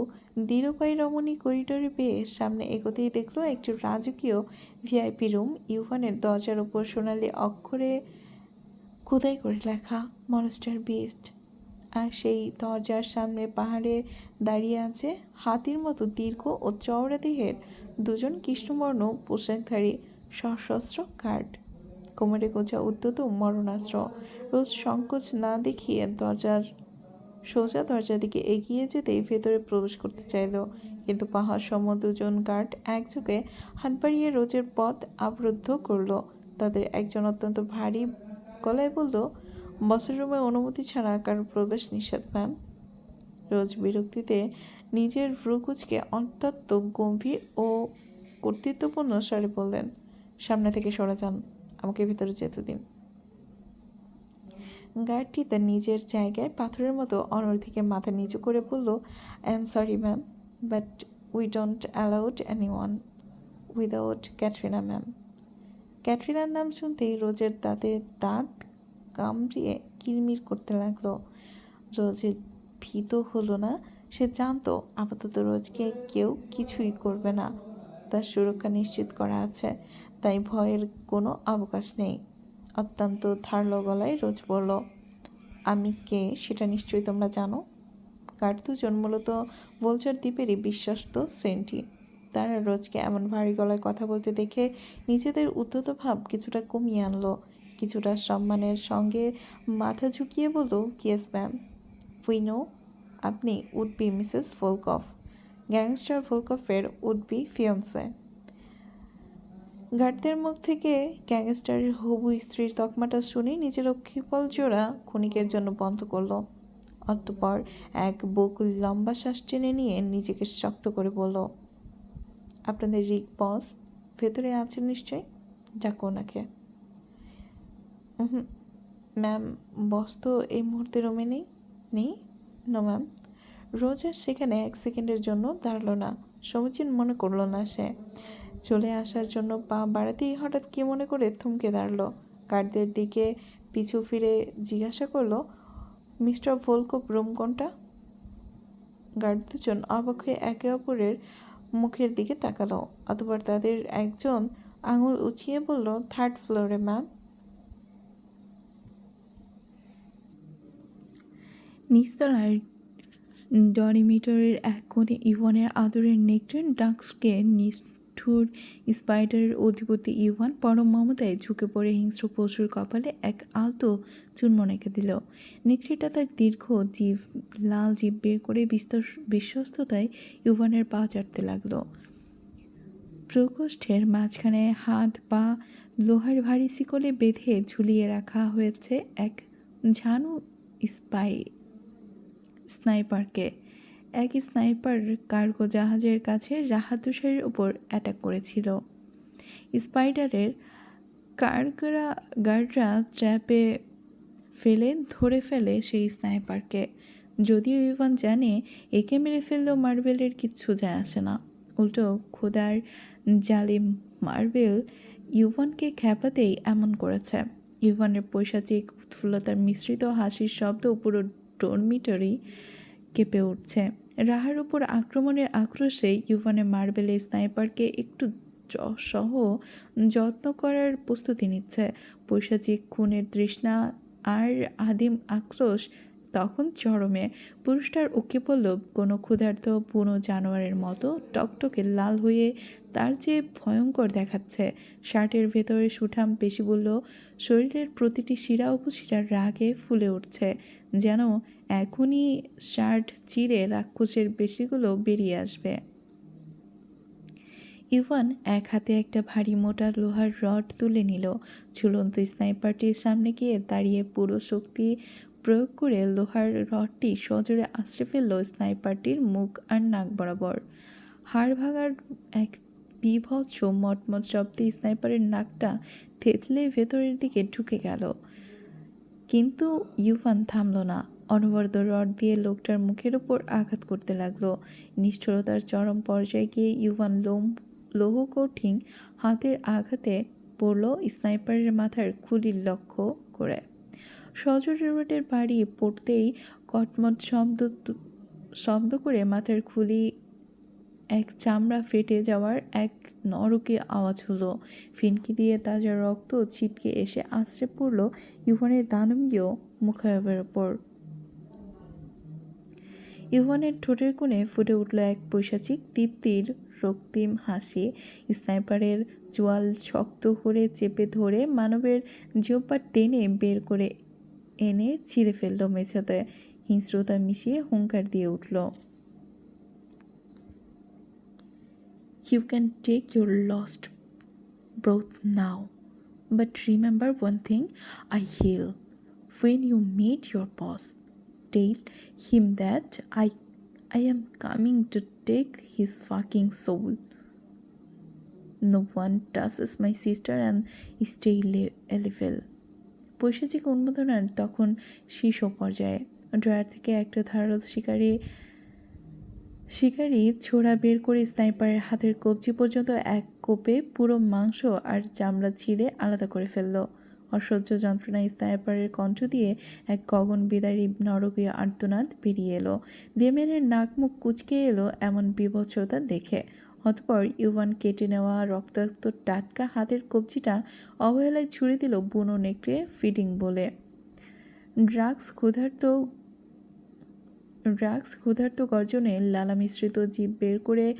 দৃঢ়পায়ী রমণী করিডরে বেয়ে সামনে এগোতেই দেখল একটি রাজকীয় ভিআইপি রুম। ইউভানের দরজার ওপর সোনালি অক্ষরে খোদাই করে লেখা, মনস্টার বিস্ট। আর সেই দরজার সামনে পাহাড়ে দাঁড়িয়ে আছে হাতির মতো দীর্ঘ ও চওড়া দেহের দুজন কৃষ্ণবর্ণ পোশাকধারী সশস্ত্র গার্ড। কোমরে গোছা উদ্যত মরণাস্ত্র। রোজ সংকোচ না দেখিয়ে সোজা দরজার দিকে এগিয়ে যেতেই ভেতরে প্রবেশ করতে চাইল, কিন্তু পাহাড় সম দুজন গার্ড একযোগে হাত বাড়িয়ে রোজের পথ অবরুদ্ধ করল। তাদের একজন অত্যন্ত ভারী গলায় বলল, বসের রুমে অনুমতি ছাড়া কারো প্রবেশ নিষেধ ম্যাম। রোজ বিরক্তিতে নিজের ভ্রু কুঁচকে অত্যন্ত গম্ভীর ও কর্তৃত্বপূর্ণ স্বরে বললেন, সামনে থেকে সরে যান, আমাকে ভিতরে যেতে দিন। গার্ডটি তার নিজের জায়গায় পাথরের মতো অনর্থিকে মাথা নিচু করে বলল, I am sorry ma'am, but we don't allowed anyone without Katrina ma'am. ক্যাটরিনার নাম শুনতেই রোজের দাঁত কামড়িয়ে কিরমির করতে লাগলো। রোজের ভীত হলো না, সে জানতো আপাতত রোজকে কেউ কিছুই করবে না, তার সুরক্ষা নিশ্চিত করা আছে, তাই ভয়ের কোনো অবকাশ নেই। অত্যন্ত ধারালো গলায় রোজ বলল, আমি কে সেটা নিশ্চয়ই তোমরা জানো। গার্ড দুজন মূলত ভোলচার দ্বীপেরই বিশ্বস্ত সেন্টি। তারা রোজকে এমন ভারী গলায় কথা বলতে দেখে নিজেদের উদ্ধত ভাব কিছুটা কমিয়ে আনলো। কিছুটা সম্মানের সঙ্গে মাথা ঝুঁকিয়ে বলল, ইয়েস ম্যাম, উই নো আপনি would be Mrs Volkov, gangster ভোলকফের উড বি ফিয়ন্সে। গার্ডদের মুখ থেকে গ্যাংস্টারের হবু স্ত্রীর তকমাটা শুনে নিজের অক্ষিপল জোড়া ক্ষণিকের জন্য বন্ধ করল। অতঃপর এক বকুল লম্বা শ্বাস টেনে নিয়ে নিজেকে শক্ত করে বলল, আপনাদের রিক বস ভেতরে আছেন নিশ্চয়ই, যাক ওনাকে। ম্যাম, বস তো এই মুহূর্তে রুমে নেই। নেই? No ma'am. রোজ আর সেখানে এক সেকেন্ডের জন্য দাঁড়ালো না, সমীচীন মনে করলো না সে। চলে আসার জন্য পা বাড়াতেই হঠাৎ কি মনে করে থমকে দাঁড়ালো। গার্ডদের দিকে পিছু ফিরে জিজ্ঞাসা করলো, মিস্টার ভোলকোপ রুম কোনটা? গার্ড দুজন অবাক হয়ে একে অপরের মুখের দিকে তাকালো। অতঃপর তাদের একজন আঙুল উঠিয়ে বলল, 3rd ফ্লোরে ম্যাম। নিচতলার ডরিমিটরের এক কোণে ইভানের আদরের নেকটেন ডাক্সকে নিষ্ঠুর স্পাইডারের অধিপতি ইভান পরম মমতায় ঝুঁকে পড়ে হিংস্র পশুর কপালে এক আলতো চুনমো এঁকে দিল। নেকড়েটা তার দীর্ঘ লাল জিভ বের করে বিশ্বস্ততায় ইভানের পা চাটতে লাগলো। প্রকোষ্ঠের মাঝখানে হাত পা লোহার ভারী শিকলে বেঁধে ঝুলিয়ে রাখা হয়েছে এক ঝানু স্নাইপারকে। এক স্নাইপার কার্গো জাহাজের কাছে রাহাত তুষারের ওপর অ্যাটাক করেছিল। স্পাইডারের গার্ডরা ট্র্যাপে ধরে ফেলে সেই স্নাইপারকে। যদিও ইভান জানে একে মেরে ফেললেও মার্বেলের কিচ্ছু যায় আসে না, উল্টো খোদার জালিম মার্বেল ইভানকে খ্যাপাতেই এমন করেছে। ইভানের পৈশাচিক উৎফুল্লতার মিশ্রিত হাসির শব্দ পুরো ডরমিটরি কেঁপে উঠছে। রাহার উপর আক্রমণের আক্রোশে ইভানের মার্বেলের স্নাইপারকে একটু সহ যত্ন করার প্রস্তুতি নিচ্ছে। পৈশাচিক খুনের তৃষ্ণা আর আদিম আক্রোশ তখন চরমে। পুরুষটার ওকে পড়ল কোনো ক্ষুধার্ত বুনো জানোয়ারের মতো টকটকে লাল হয়ে তার যে ভয়ঙ্কর দেখাচ্ছে। শার্টের ভেতরে সুঠাম পেশিগুলো শরীরের প্রতিটি শিরা উপশিরা রাগে ফুলে উঠছে, যেন এখনই শার্ট চিরে রাক্ষসের পেশিগুলো বেরিয়ে আসবে। ইভান এক হাতে একটা ভারী মোটা লোহার রড তুলে নিল। ঝুলন্ত স্নাইপারটির সামনে গিয়ে দাঁড়িয়ে পুরো শক্তি প্রয়োগ করে লোহার রডটি সজোরে আছড়ে ফেলল স্নাইপারটির মুখ আর নাক বরাবর। হাড় ভাঙার এক বীভৎস মটমট শব্দে স্নাইপারের নাকটা থেতলে ভেতরের দিকে ঢুকে গেল। কিন্তু ইভান থামল না। অনবরত রড দিয়ে লোকটার মুখের ওপর আঘাত করতে লাগলো। নিষ্ঠুরতার চরম পর্যায়ে গিয়ে ইভান লৌহ কঠিন হাতের আঘাতে পড়ল স্নাইপারের মাথার খুলির লক্ষ্য করে। সজোরে রডের বাড়ি পড়তেই কটমট শব্দ করে মাথার খুলি এক চামড়া ফেটে যাওয়ার এক নরকে আওয়াজ হলো। ফিনকি দিয়ে তাজা রক্ত ছিটকে এসে আছড়ে পড়ল ইভানের দানবীয় মুখাবয়বের ওপর। ইউভানের ঠোঁটের কোণে ফুটে উঠল এক পৈশাচিক তৃপ্তির রক্তিম হাসি। স্নাইপারের চোয়াল শক্ত করে চেপে ধরে মানবের জিহ্বা টেনে বের করে এনে ছিঁড়ে ফেলল মেঝেতে। হিংস্রতা মিশিয়ে হুঙ্কার দিয়ে উঠল, "You can take your lost breath now. But remember one thing, I heal. When you meet your boss, tell him that I am coming to take his fucking soul. No one touches my sister and stay level." পৈশাচিক উন্মাদনার তখন শীর্ষ পর্যায়ে। Drawer থেকে একটা ধারালো শিকারি ছোড়া বের করে স্নাইপারের হাতের কবজি পর্যন্ত এক কোপে পুরো মাংস আর চামড়া ছিঁড়ে আলাদা করে ফেলল। অসহ্য যন্ত্রণায় স্নাইপারের কণ্ঠ দিয়ে এক গগন বিদারী নরকীয় আর্তনাদ বেরিয়ে এলো। দেমিয়ানের নাক মুখ কুঁচকে এলো এমন বীভৎসতা দেখে। অতঃপর ইউভান কেটে নেওয়া রক্তাক্ত টাটকা হাতের কবজিটা অবহেলায় ছুড়ে দিল বুনো নেকড়ে ফিডিং বলে। ড্রাগস ক্ষুধার্ত গর্জনে লালা মিশ্রিত জিভ বের করে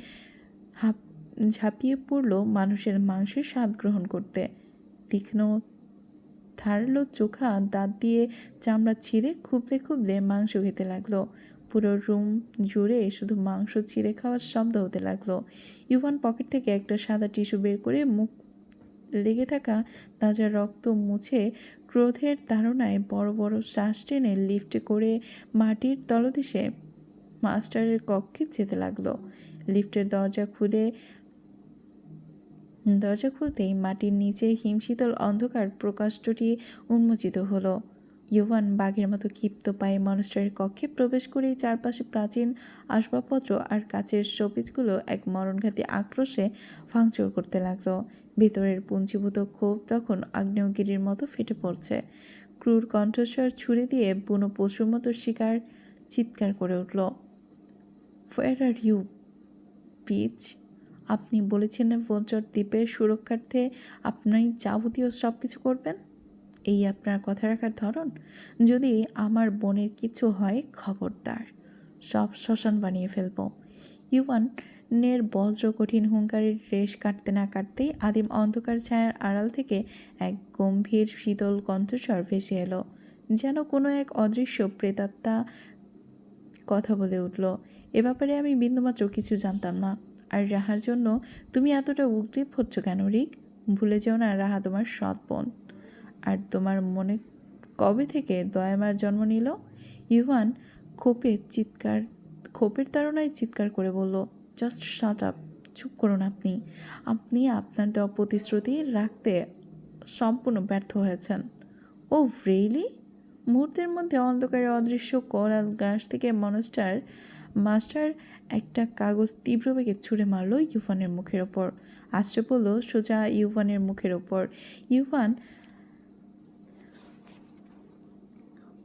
ঝাঁপিয়ে পড়ল মানুষের মাংসের স্বাদ গ্রহণ করতে। তীক্ষ্ণ ধারালো চোখা দাঁত দিয়ে চামড়া ছিঁড়ে খুবলে খুবলে মাংস খেতে লাগলো। পুরো রুম জুড়ে শুধু মাংস ছিঁড়ে খাওয়ার শব্দ হতে লাগলো। ইউভান পকেট থেকে একটা সাদা টিস্যু বের করে মুখ লেগে থাকা তাজা রক্ত মুছে ক্রোধের তাড়নায় বড় বড় শ্বাস টেনে লিফটে করে মাটির তলদেশে মাস্টারের কক্ষে যেতে লাগলো। লিফটের দরজা খুলতেই মাটির নিচে হিমশীতল অন্ধকার প্রকাশটি উন্মোচিত হলো। ইউভান বাঘের মতো ক্ষিপ্ত পায়ে মনস্টারের কক্ষে প্রবেশ করেই চারপাশে প্রাচীন আসবাবপত্র আর কাচের শোপিসগুলো এক মরণঘাতী আক্রোশে ভাঙচুর করতে লাগলো। ভেতরের পুঞ্জীভূত ক্ষোভ তখন আগ্নেয়গিরির মতো ফেটে পড়ছে। ক্রূর কণ্ঠস্বর ছুড়ে দিয়ে বুনো পশুর মতো চিৎকার করে উঠল, "হোয়ার আর ইউ পিচ? আপনি বলেছিলেন ভোলচর দ্বীপের সুরক্ষার্থে আপনি যাবতীয় সব কিছু করবেন। এই আপনার কথা রাখার ধরন? যদি আমার বোনের কিছু হয়, খবরদার, সব শ্মশান বানিয়ে ফেলব।" ইউভানের বজ্র কঠিন হুঙ্কারের রেশ কাটতে না কাটতেই আদিম অন্ধকার ছায়ার আড়াল থেকে এক গম্ভীর শীতল কণ্ঠস্বর ভেসে এলো, যেন কোনো এক অদৃশ্য প্রেতাত্মা কথা বলে উঠল, "এ ব্যাপারে আমি বিন্দুমাত্র কিছু জানতাম না। আর রাহার জন্য তুমি এতটা উদ্গ্রীব হচ্ছ কেন রিক? ভুলে যেও না রাহা তোমার সৎ বোন। আর তোমার মনে কবে থেকে দয়ামার জন্ম নিল?" ইউভান ক্ষোভের তাড়নায় চিৎকার করে বলল, "জাস্ট শাট আপ! চুপ করুন আপনি। আপনি আপনার দেওয়া প্রতিশ্রুতি রাখতে সম্পূর্ণ ব্যর্থ হয়েছেন।" "ও রিয়েলি?" মুহূর্তের মধ্যে অন্ধকারে অদৃশ্য করাল গাছ থেকে মাস্টার একটা কাগজ তীব্র বেগে ছুঁড়ে মারল ইউভানের মুখের ওপর। আছড়ে পড়ল সোজা ইউভানের মুখের ওপর। ইউভান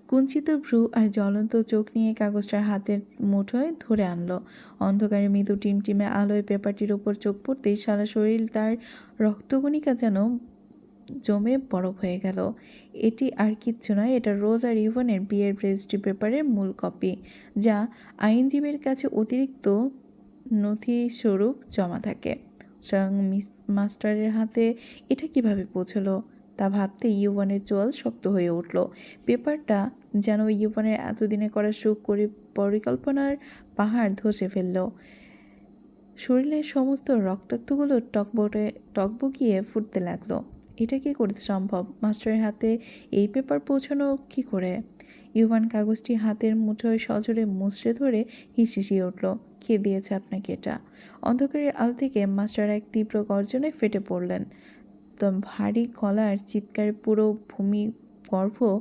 কুঞ্চিত ভ্রু আর জ্বলন্ত চোখ নিয়ে কাগজটার হাতের মুঠোয় ধরে আনলো। অন্ধকারে মৃদু টিমটিমে আলোয় পেপারটির ওপর চোখ পড়তেই সারা শরীর তার রক্তকণিকা যেন জমে বরফ হয়ে গেল। এটি আর কিচ্ছু নয়, এটা রোজ আর ইউভানের বিয়ের রেজিস্ট্রি পেপারের মূল কপি, যা আইনজীবীর কাছে অতিরিক্ত নথিস্বরূপ জমা থাকে। স্বয়ং মাস্টারের হাতে এটা কিভাবে পৌঁছলো তা ভাবতে ইউভানের চোয়াল শক্ত হয়ে উঠল। পেপারটা যেন ইউভানের এতদিনে করা পরিকল্পনার পাহাড় ধসে ফেলল। শরীরের সমস্ত রক্তাক্তগুলো টকবকিয়ে ফুটতে লাগলো। এটা কি করে সম্ভব? মাস্টারের হাতে এই পেপার পৌঁছানো কি করে? ইউভান কাগজটি হাতের মুঠোয় সজোরে মুচড়ে ধরে হিসিয়ে উঠল। কে দিয়েছে আপনাকে এটা? অন্ধকারের আলো থেকে মাস্টার এক তীব্র গর্জনে ফেটে পড়লেন। ভারী গলার চিৎকারে পুরো ভূমিগর্ভ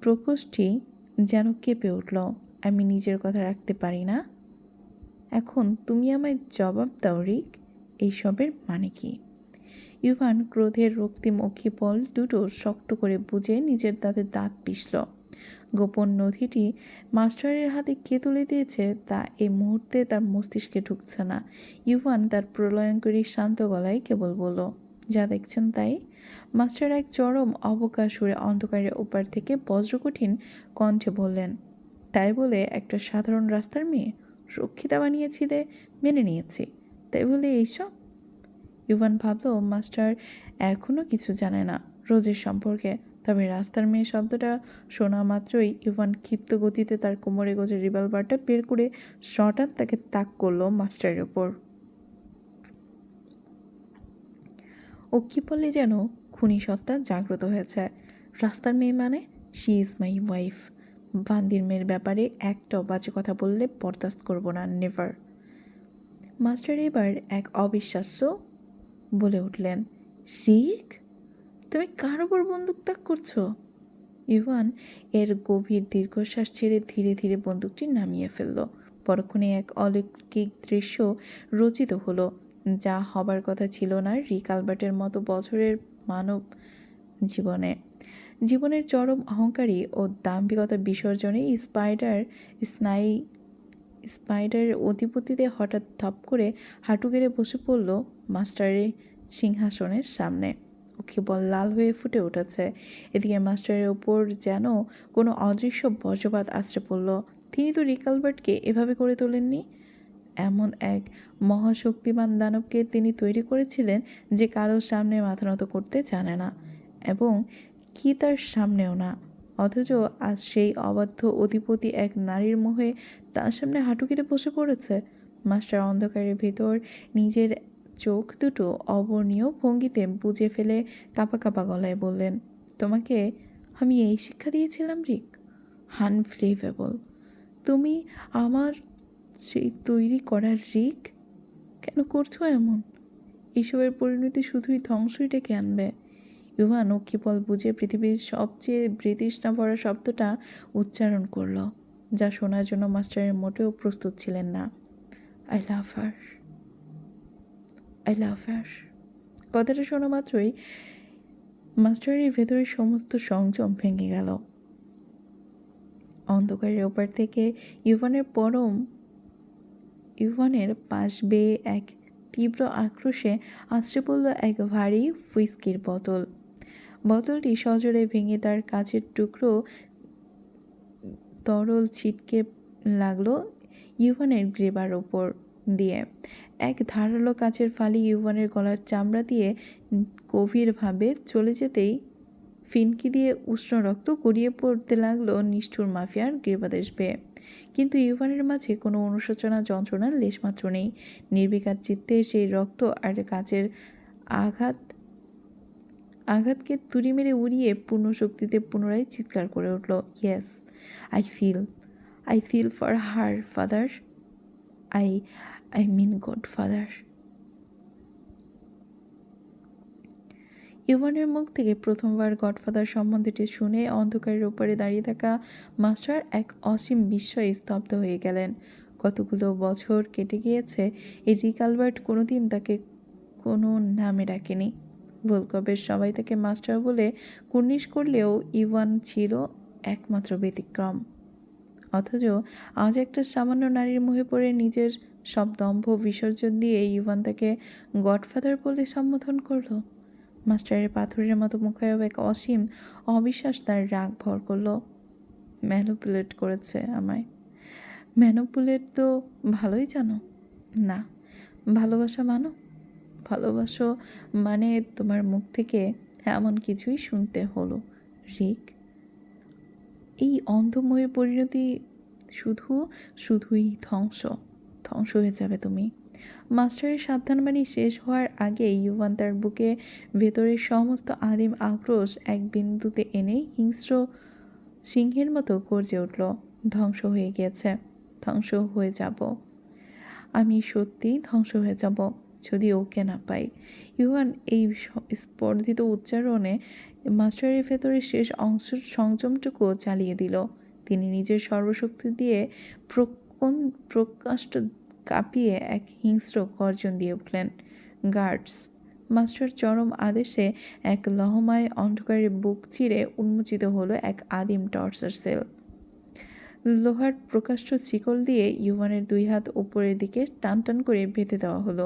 প্রকোষ্ঠী যেন কেঁপে উঠল। "আমি নিজের কথা রাখতে পারি না? এখন তুমি আমায় জবাব দাও রিক, এইসবের মানে কি?" ইউভান ক্রোধের রক্তিম অক্ষিপল দুটো শক্ত করে বুঝে নিজের দাঁত পিষল। গোপন নথিটি মাস্টারের হাতে কে তুলে দিয়েছে তা এই মুহূর্তে তার মস্তিষ্কে ঢুকছে না। ইউভান তার প্রলয়ঙ্করী শান্ত গলায় কেবল বলল, "যা দেখছেন তাই?" মাস্টার এক চরম অবকাশ সুরে অন্ধকারের ওপার থেকে বজ্রকঠিন কণ্ঠে বললেন, তাই বলে একটা সাধারণ রাস্তার মেয়ে রক্ষিতা বানিয়েছিলে, মেনে নিয়েছি। তাই বলে এইসব? ইভান ভাবল মাস্টার এখনও কিছু জানে না রোজের সম্পর্কে। তবে রাস্তার মেয়ে শব্দটা শোনা মাত্রই ইভান ক্ষিপ্ত গতিতে তার কোমরে গোজে রিভলভারটা বের করে শটান তাকে তাক করলো মাস্টারের ওপর। ও কি বললে যেন খুনি সত্তা জাগ্রত হয়েছে। রাস্তার মেয়ে মানে? She is my wife. বান্দির মেয়ের ব্যাপারে একটাও বাজে কথা বললে বরদাস্ত করব না, নেভার। মাস্টার এবার এক অবিশ্বাস্য বলে উঠলেন, রিক, তুমি কার ওপর বন্দুক তাক করছো? ইভান এর গভীর দীর্ঘশ্বাস ছেড়ে ধীরে ধীরে বন্দুকটি নামিয়ে ফেলল। পরক্ষণে এক অলৌকিক দৃশ্য রচিত হলো, যা হবার কথা ছিল না রিক আলবার্টের মতো বছরের মানব জীবনে। জীবনের চরম অহংকারী ও দাম্ভিকতা বিসর্জনে স্পাইডারের অধিপতিতে হঠাৎ ধপ করে হাঁটু গেড়ে বসে পড়ল মাস্টারের সিংহাসনের সামনে। ও কেবল লাল হয়ে ফুটে উঠেছে। এদিকে মাস্টারের ওপর যেন কোনো অদৃশ্য বজ্রপাত আছড়ে পড়ল। তিনি তো রিক আলবার্টকে এভাবে করে তোলেননি। এমন এক মহাশক্তিমান দানবকে তিনি তৈরি করেছিলেন যে কারোর সামনে মাথা নত করতে জানে না, এবং কি তার সামনেও না। অথচ আজ সেই অবাধ্য অধিপতি এক নারীর মোহে তার সামনে হাঁটু কেটে বসে পড়েছে। মাস্টার অন্ধকারের ভেতর নিজের চোখ দুটো অবর্ণীয় ভঙ্গিতে বুজে ফেলে কাঁপা কাঁপা গলায় বললেন, তোমাকে আমি এই শিক্ষা দিয়েছিলাম রিক? আনবিলিভেবল। তুমি আমার সেই তৈরি করা রিক? কেন করছো এমন? এসবের পরিণতি শুধুই ধ্বংসই ডেকে আনবে। ইভান কেবল বুঝে পৃথিবীর সবচেয়ে বৃতৃষ্ণা ভরা শব্দটা উচ্চারণ করল, যা শোনার জন্য মাস্টারের মোটেও প্রস্তুত ছিলেন না। I love her, I love her. কথাটা শোনা মাত্রই মাস্টারের ভেতরের সমস্ত সংযম ভেঙে গেল। অন্ধকারের ওপার থেকে ইভানের পাশ বেয়ে এক তীব্র আক্রোশে আছড়ে পড়ল এক ভারী হুইস্কির বোতল। বোতলটি সজোরে ভেঙে তার কাচের টুকরো তরল ছিটকে লাগলো ইভানের গ্রেবার ওপর দিয়ে। এক ধারালো কাচের ফালি ইভানের গলার চামড়া দিয়ে গভীরভাবে চলে যেতেই ফিনকি দিয়ে উষ্ণ রক্ত গড়িয়ে পড়তে লাগলো নিষ্ঠুর মাফিয়ার গ্রীবাদেশ বেয়ে। কিন্তু ইভানের মাঝে কোনো অনুশোচনা যন্ত্রণার লেশমাত্র নেই। নির্বিকার চিত্তে সেই রক্ত আর কাচের আঘাতকে তুড়ি মেরে উড়িয়ে পূর্ণ শক্তিতে পুনরায় চিৎকার করে উঠল, yes, I feel for her father, I mean godfather. ইভানের মুখ থেকে প্রথমবার গডফাদার সম্বন্ধটি শুনে অন্ধকারের ওপারে দাঁড়িয়ে থাকা মাস্টার এক অসীম বিস্ময়ে স্তব্ধ হয়ে গেলেন। কতগুলো বছর কেটে গিয়েছে, এই রিক আলবার্ট কোনোদিন তাকে কোনো নামে ডাকেনি। ভোলকবের সবাই তাকে মাস্টার বলে কুর্নিশ করলেও ইভান ছিল একমাত্র ব্যতিক্রম। অথচ আজ একটা সামান্য নারীর মুখে পড়ে নিজের সব দম্ভ বিসর্জন দিয়ে ইভান তাকে গডফাদার বলে সম্বোধন করল। মাস্টারের পাথরের মতো মুখায়ব এক অসীম অবিশ্বাস তার রাগ ভর করল। ম্যানুপুলেট করেছে আমায়। ম্যানুপুলেট তো ভালোই জানো না। ভালোবাসা মানো? ভালোবাসো মানে তোমার মুখ থেকে এমন কিছুই শুনতে হলো রিক। এই অন্ধময়ের পরিণতি শুধুই ধ্বংস হয়ে যাবে তুমি। মাস্টারের সাবধানবাণী শেষ হওয়ার আগে ইভান তার বুকে ভেতরের সমস্ত আদিম আক্রোশ এক বিন্দুতে এনে হিংস্র সিংহের মতো গর্জে উঠল। ধ্বংস হয়ে গেছে, ধ্বংস হয়ে যাব। আমি সত্যিই ধ্বংস হয়ে যাব যদি ওকে না পাই। ইভান এই স্পর্ধিত উচ্চারণে মাস্টারের ভেতরের শেষ সংযমটুকু চালিয়ে দিল। তিনি নিজের সর্বশক্তি দিয়ে প্রকাণ্ড কাঁপিয়ে এক হিংস্র গর্জন দিয়ে উঠলেন, গার্ডস! মাস্টার চরম আদেশে এক লহমায় অন্ধকারের বুক চিরে উন্মোচিত হলো এক আদিম টর্চার সেল। লোহার প্রকাষ্ঠ শিকল দিয়ে ইভানের দুই হাত উপরের দিকে টান টান করে বেঁধে দেওয়া হলো।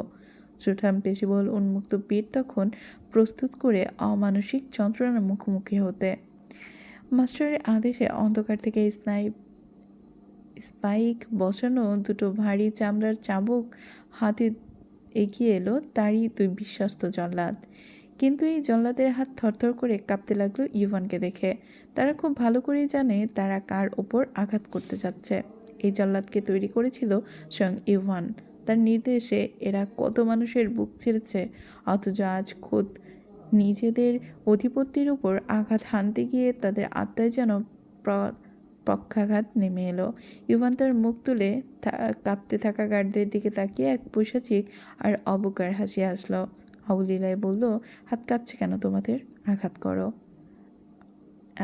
শ্রুঠাম পেশিবল উন্মুক্ত পিঠ তখন প্রস্তুত করে অমানসিক যন্ত্রণার মুখোমুখি হতে। মাস্টারের আদেশে অন্ধকার থেকে স্পাইক বসানো দুটো ভারী চামড়ার চাবুক হাতে এগিয়ে এলো তারই দুই বিশ্বস্ত জল্লাদ। কিন্তু এই জল্লাদের হাত থরথর করে কাঁপতে লাগলো ইউভানকে দেখে। তারা খুব ভালো করেই জানে তারা কার ওপর আঘাত করতে যাচ্ছে। এই জল্লাদকে তৈরি করেছিল স্বয়ং ইউভান। তার নির্দেশে এরা কত মানুষের বুক ছিঁড়েছে, অথচ আজ খোদ নিজেদের অধিপত্যের উপর আঘাত হানতে গিয়ে তাদের আত্মায় যেন পক্ষাঘাত নেমে এলো। ইউভান তার মুখ তুলে কাঁপতে থাকা গার্ডদের দিকে তাকিয়ে এক পৈশাচিক আর অবজ্ঞার হাসি আসলো। অবলীলায় বলল, হাত কাঁপছে কেন তোমাদের? আঘাত করো।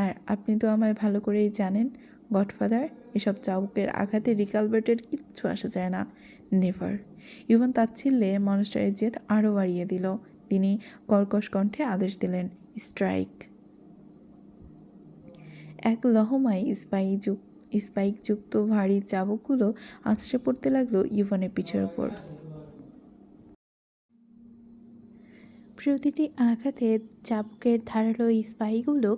আর আপনি তো আমায় ভালো করেই জানেন গডফাদার, এসব চাবুকের আঘাতে রিকালবার্টের কিচ্ছু আসা যায় না। নেভার। ইউভান তাচ্ছিল্যে মনস্টারের জেদ আরও বাড়িয়ে দিল। তিনি কর্কশ কণ্ঠে আদেশ দিলেন, স্ট্রাইক। এক লহমায় স্পাইকযুক্ত ভারী চাবুকগুলো আছড়ে পড়তে লাগলো ইউভানের পিঠের ওপর। প্রতিটি আঘাতে চাবুকের ধারালো স্পাইকগুলো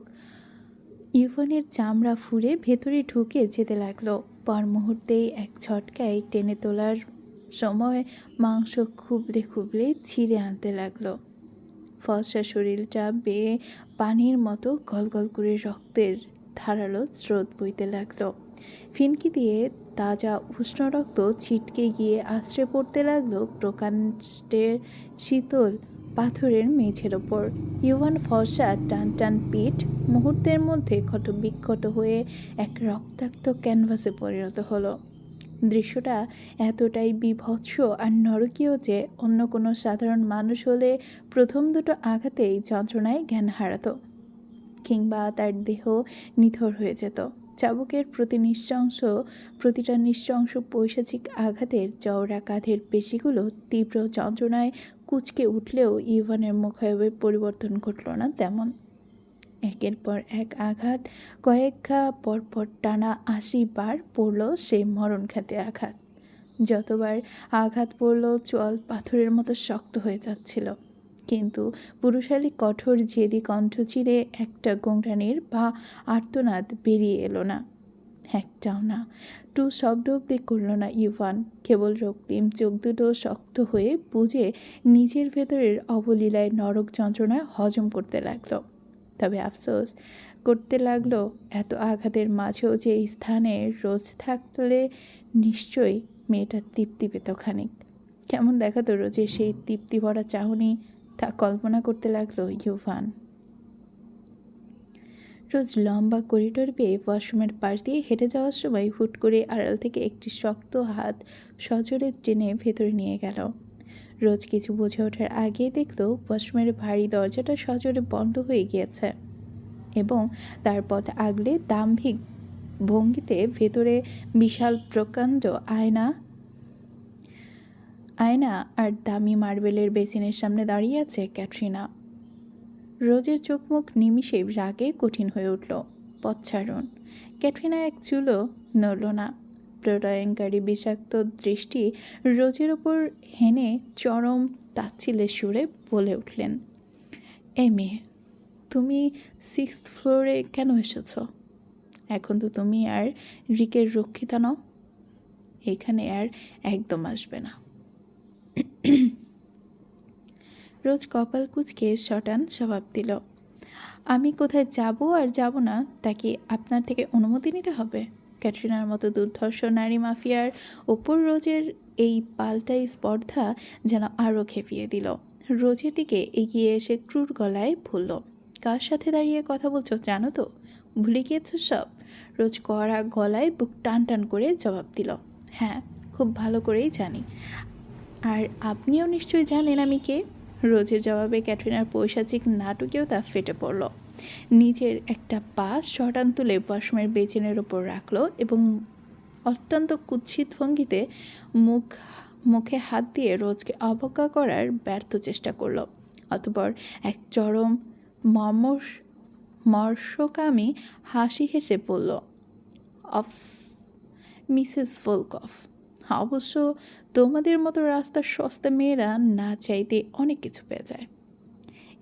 ইউভানের চামড়া ফুঁড়ে ভেতরে ঢুকে যেতে লাগলো। পর মুহূর্তেই এক ঝটকায় টেনে তোলার সময় মাংস খুবলে খুবলে ছিঁড়ে আনতে লাগলো। ফর্সা শরীরটা বেয়ে পানির মতো গলগল করে রক্তের ধারালো স্রোত বইতে লাগলো। ফিনকি দিয়ে তাজা উষ্ণ রক্ত ছিটকে গিয়ে আছড়ে পড়তে লাগলো প্রকাণ্ডের শীতল পাথরের মেঝের ওপর। ইউভান ফর্সা টান টান পিঠ মুহূর্তের মধ্যে ক্ষতবিক্ষত হয়ে এক রক্তাক্ত ক্যানভাসে পরিণত হলো। দৃশ্যটা এতটাই বীভৎস আর নরকীয় যে অন্য কোনো সাধারণ মানুষ হলে প্রথম দুটো আঘাতেই যন্ত্রণায় জ্ঞান হারাতো, কিংবা তার দেহ নিথর হয়ে যেত। চাবুকের প্রতিটা নৃশংস পৈশাচিক আঘাতের চওড়া কাঁধের পেশিগুলো তীব্র যন্ত্রণায় কুঁচকে উঠলেও ইউভানের মুখায়বের পরিবর্তন ঘটল না তেমন। একের পর এক আঘাত, কয়েক ঘা পরপর টানা ৮০ বার পড়ল সেই মরণঘাতী আঘাত। যতবার আঘাত পড়ল চোয়াল পাথরের মতো শক্ত হয়ে যাচ্ছিল, কিন্তু পুরুষালী কঠোর জেদি কণ্ঠ চিরে একটা গোংরানির বা আর্তনাদ বেরিয়ে এলো না। একটাও না। টু শব্দ অব্দি করল না ইউভান। কেবল রক্তিম চোখ দুটো শক্ত হয়ে বুঝে নিজের ভেতরের অবলীলায় নরক যন্ত্রণা হজম করতে লাগলো। তবে আফসোস করতে লাগলো, এত আঘাতের মাঝেও যে স্থানে রোজ থাকলে নিশ্চয়ই মেয়েটা তৃপ্তি পেত খানিক। কেমন দেখাতো রোজের সেই তৃপ্তি ভরা চাহনি, তা কল্পনা করতে লাগলো ইউভান। রোজ লম্বা করিডোর বেয়ে ওয়াশরুমের পাশ দিয়ে হেঁটে যাওয়ার সময় হুট করে আড়াল থেকে একটি শক্ত হাত সজোরে টেনে ভেতরে নিয়ে গেল। রোজ কিছু বুঝে ওঠার আগেই দেখলো ওয়াশরুমের ভারী দরজাটা সজোরে বন্ধ হয়ে গিয়েছে এবং তার পথ আগলে দাম্ভিক ভঙ্গিতে ভেতরে বিশাল প্রকাণ্ড আয়না আর দামি মার্বেলের বেসিনের সামনে দাঁড়িয়ে আছে ক্যাটরিনা। রোজের চোখ মুখ নিমিষে রাগে কঠিন হয়ে উঠল। পথ ছাড়ুন। ক্যাটরিনা এক চুলও নড়ল না। প্রলয়ঙ্কারী বিষাক্ত দৃষ্টি রোজের ওপর হেনে চরম তাচ্ছিল্যের সুরে বলে উঠলেন, এই মেয়ে, তুমি 6th ফ্লোরে কেন এসেছ? এখন তো তুমি আর রিকের রক্ষিতা নও। এখানে আর একদম আসবে না। রোজ কপাল কুঁচকে শটান জবাব দিল, আমি কোথায় যাব আর যাব না তা কি আপনার থেকে অনুমতি নিতে হবে? ক্যাটরিনার মতো দুর্ধর্ষ নারী মাফিয়ার ওপর রোজের এই পাল্টাই স্পর্ধা যেন আরও খেপিয়ে দিল। রোজের দিকে এগিয়ে এসে ক্রুর গলায় বলল, কার সাথে দাঁড়িয়ে কথা বলছো জানো তো? ভুলে গিয়েছো সব? রোজ কড়া গলায় বুক টান টান করে জবাব দিল, হ্যাঁ, খুব ভালো করেই জানি। আর আপনিও নিশ্চয়ই জানেন আমি কে। রোজের জবাবে ক্যাটরিনার পৈশাচিক নাটকীয়তা ফেটে পড়ল। নিজের একটা পা শটান তুলে ওয়াশরুমের বেচিনের ওপর রাখলো এবং অত্যন্ত কুৎসিত ভঙ্গিতে মুখে হাত দিয়ে রোজকে অবজ্ঞা করার ব্যর্থ চেষ্টা করলো। অতঃপর এক চরম মর্ষকামী হাসি হেসে বলল, অফ মিসেস ভোলকফ, অবশ্য তোমাদের মতো রাস্তার সস্তা মেয়েরা না চাইতে অনেক কিছু পেয়ে যায়।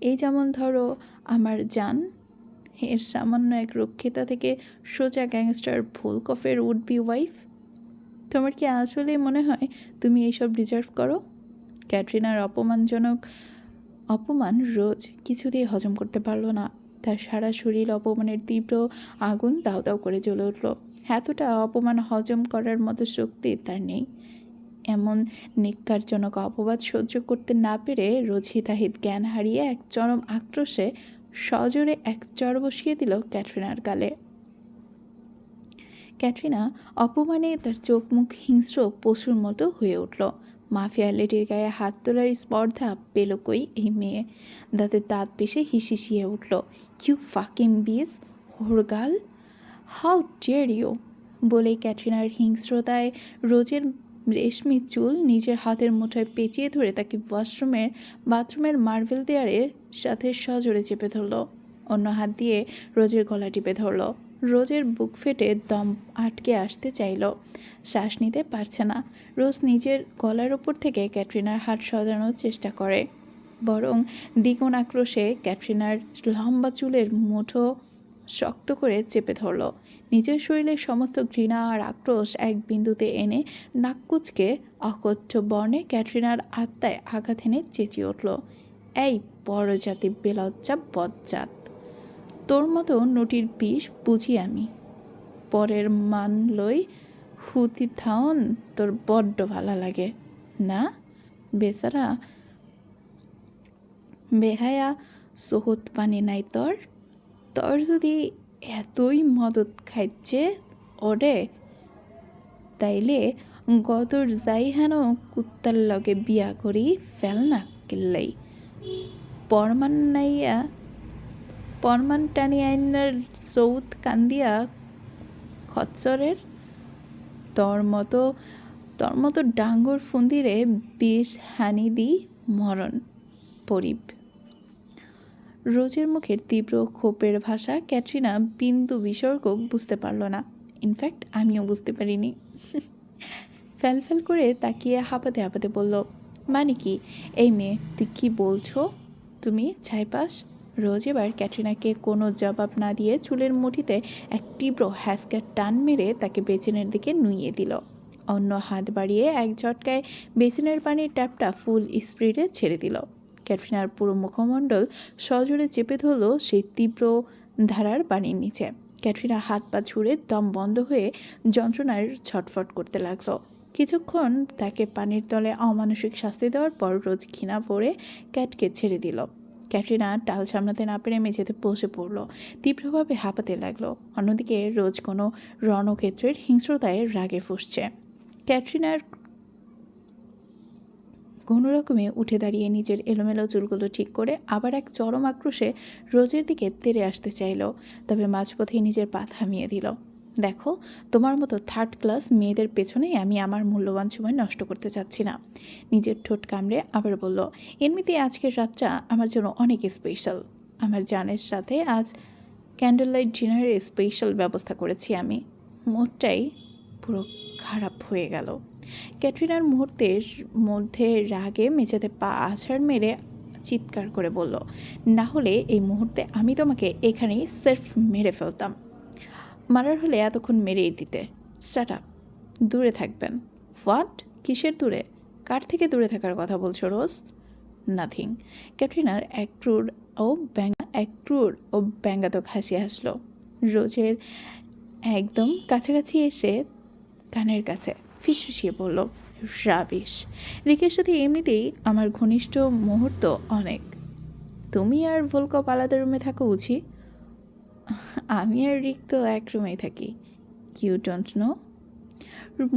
এই যেমন ধরো আমার জান, এর সামান্য এক রক্ষিতা থেকে সোজা গ্যাংস্টার ভোলকফের উড বি ওয়াইফ। তোমার কি আসলে মনে হয় তুমি এইসব ডিজার্ভ করো? ক্যাটরিনার অপমান রোজ কিছুতেই হজম করতে পারলো না। তার সারা শরীর অপমানের তীব্র আগুন দাউ দাউ করে জ্বলে উঠল। এতটা অপমান হজম করার মতো শক্তি তার নেই। এমন নিক্কারজনক অপবাদ সহ্য করতে না পেরে রোজ হিতাহিত জ্ঞান হারিয়ে এক চরম আক্রোশে সজোরে এক চড় বসিয়ে দিল ক্যাটরিনার গালে। ক্যাটরিনা অপমানে তার চোখ মুখ হিংস্র পশুর মতো হয়ে উঠল। মাফিয়া লেডির গায়ে হাত তোলার স্পর্ধা পেল কই এই মেয়ে। দাঁতে দাঁত পেশে হিসিয়ে উঠল। ইউ ফাকিং বিস, হোরগাল, হাউ ডেয়ার ইউ! বলেই ক্যাটরিনার হিংস্রতায় রোজের রেশমি চুল নিজের হাতের মুঠোয় পেঁচিয়ে ধরে তাকে বাথরুমের মার্বেল দেয়ারের সাথে সজোরে চেপে ধরল। অন্য হাত দিয়ে রোজের গলা টিপে ধরল। রোজের বুক ফেটে দম আটকে আসতে চাইল, শ্বাস নিতে পারছে না। রোজ নিজের গলার ওপর থেকে ক্যাটরিনার হাত সরানোর চেষ্টা করে, বরং দ্বিগুণ আক্রোশে ক্যাটরিনার লম্বা চুলের মুঠো শক্ত করে চেপে ধরল। নিজের শরীরের সমস্ত ঘৃণা আর আক্রোশ এক বিন্দুতে এনে নাককুচকে অকথ্য বর্ণে ক্যাটরিনার আত্মায় আঘাত এনে চেঁচিয়ে উঠল, এই পরজাতি বেলজ্জা বজ্জাত! তোর মতো নটির বিষ বুঝি আমি। পরের মান লই হুতি থাউন তোর বড্ড ভালো লাগে না? বেচারা বেহায়া সহুত পানি নাই তোর। তোর যদি এতই মদত খাইছে ওরে, তাইলে গদর যাই হেন কুত্তার লগে বিয়া করি ফেল না কিল্লাই। পরমান টানি আইনার চৌত কান্দিয়া খচ্চরের। তোর মতো ডাঙ্গর ফুন্দিরে বিষ হানি দি মরণ পরিব। রোজের মুখের তীব্র ক্ষোভের ভাষা ক্যাটরিনা বিন্দু বিসর্গ বুঝতে পারল না। ইনফ্যাক্ট আমিও বুঝতে পারিনি। ফ্যাল করে তাকিয়ে হাঁপাতে হাঁপাতে বলল, মানে কি এই মেয়ে, তুই কী বলছো? তুমি ছাইপাস? রোজ এবার ক্যাটরিনাকে কোনো জবাব না দিয়ে চুলের মুঠিতে এক তীব্র হ্যাসকার টান মেরে তাকে বেসিনের দিকে নুইয়ে দিল। অন্য হাত বাড়িয়ে এক ঝটকায় বেসিনের পানির ট্যাপটা ফুল স্পিডে ছেড়ে দিল। ক্যাটরিনার পুরো মুখমণ্ডল সজোরে চেপে ধরল সেই তীব্র ধারার পানির নিচে। ক্যাটরিনা হাত পা ছুঁড়ে দম বন্ধ হয়ে যন্ত্রণার ছটফট করতে লাগলো। কিছুক্ষণ তাকে পানির তলে অমানসিক শাস্তি দেওয়ার পর রোজ ঘৃণা পড়ে ক্যাটকে ছেড়ে দিল। ক্যাটরিনা টাল সামলাতে না পেরে মেঝেতে বসে পড়ল, তীব্রভাবে হাঁপাতে লাগলো। অন্যদিকে রোজ কোনো রণক্ষেত্রের হিংস্রতায় রাগে ফুঁসছে। ক্যাটরিনার কোনো রকমে উঠে দাঁড়িয়ে নিজের এলোমেলো চুলগুলো ঠিক করে আবার এক চরম আক্রোশে রোজের দিকে তেড়ে আসতে চাইল, তবে মাঝপথেই নিজের পা থামিয়ে দিল। দেখো, তোমার মতো থার্ড ক্লাস মেয়েদের পেছনেই আমি আমার মূল্যবান সময় নষ্ট করতে চাচ্ছি না। নিজের ঠোঁট কামড়ে আবার বলল, এমনিতেই আজকের রাতটা আমার জন্য অনেক স্পেশাল। আমার জানের সাথে আজ ক্যান্ডেল লাইট ডিনারের স্পেশাল ব্যবস্থা করেছি আমি। মুডটাই পুরো খারাপ হয়ে গেল। ক্যাটরিনার মুহূর্তের মধ্যে রাগে মেঝেতে পা আছাড় মেরে চিৎকার করে বলল, না হলে এই মুহূর্তে আমি তোমাকে এখানেই সেলফ মেরে ফেলতাম। মারার হলে এতক্ষণ মেরেই দিতে। শাট আপ, দূরে থাকবেন। হোয়াট? কিসের দূরে? কার থেকে দূরে থাকার কথা বলছো রোজ? নাথিং। ক্যাটরিনার এক ক্রুর ও ব্যঙ্গাত্মক হাসি হাসলো। রোজের একদম কাছাকাছি এসে কানের কাছে ফিসফিসিয়ে বলল, রাবিশ। রিকের সাথে এমনিতেই আমার ঘনিষ্ঠ মুহূর্ত অনেক। তুমি আর ভোলকপ আলাদা রুমে থাকো বুঝি? আমি আর রিক তো এক রুমেই থাকি। You don't know?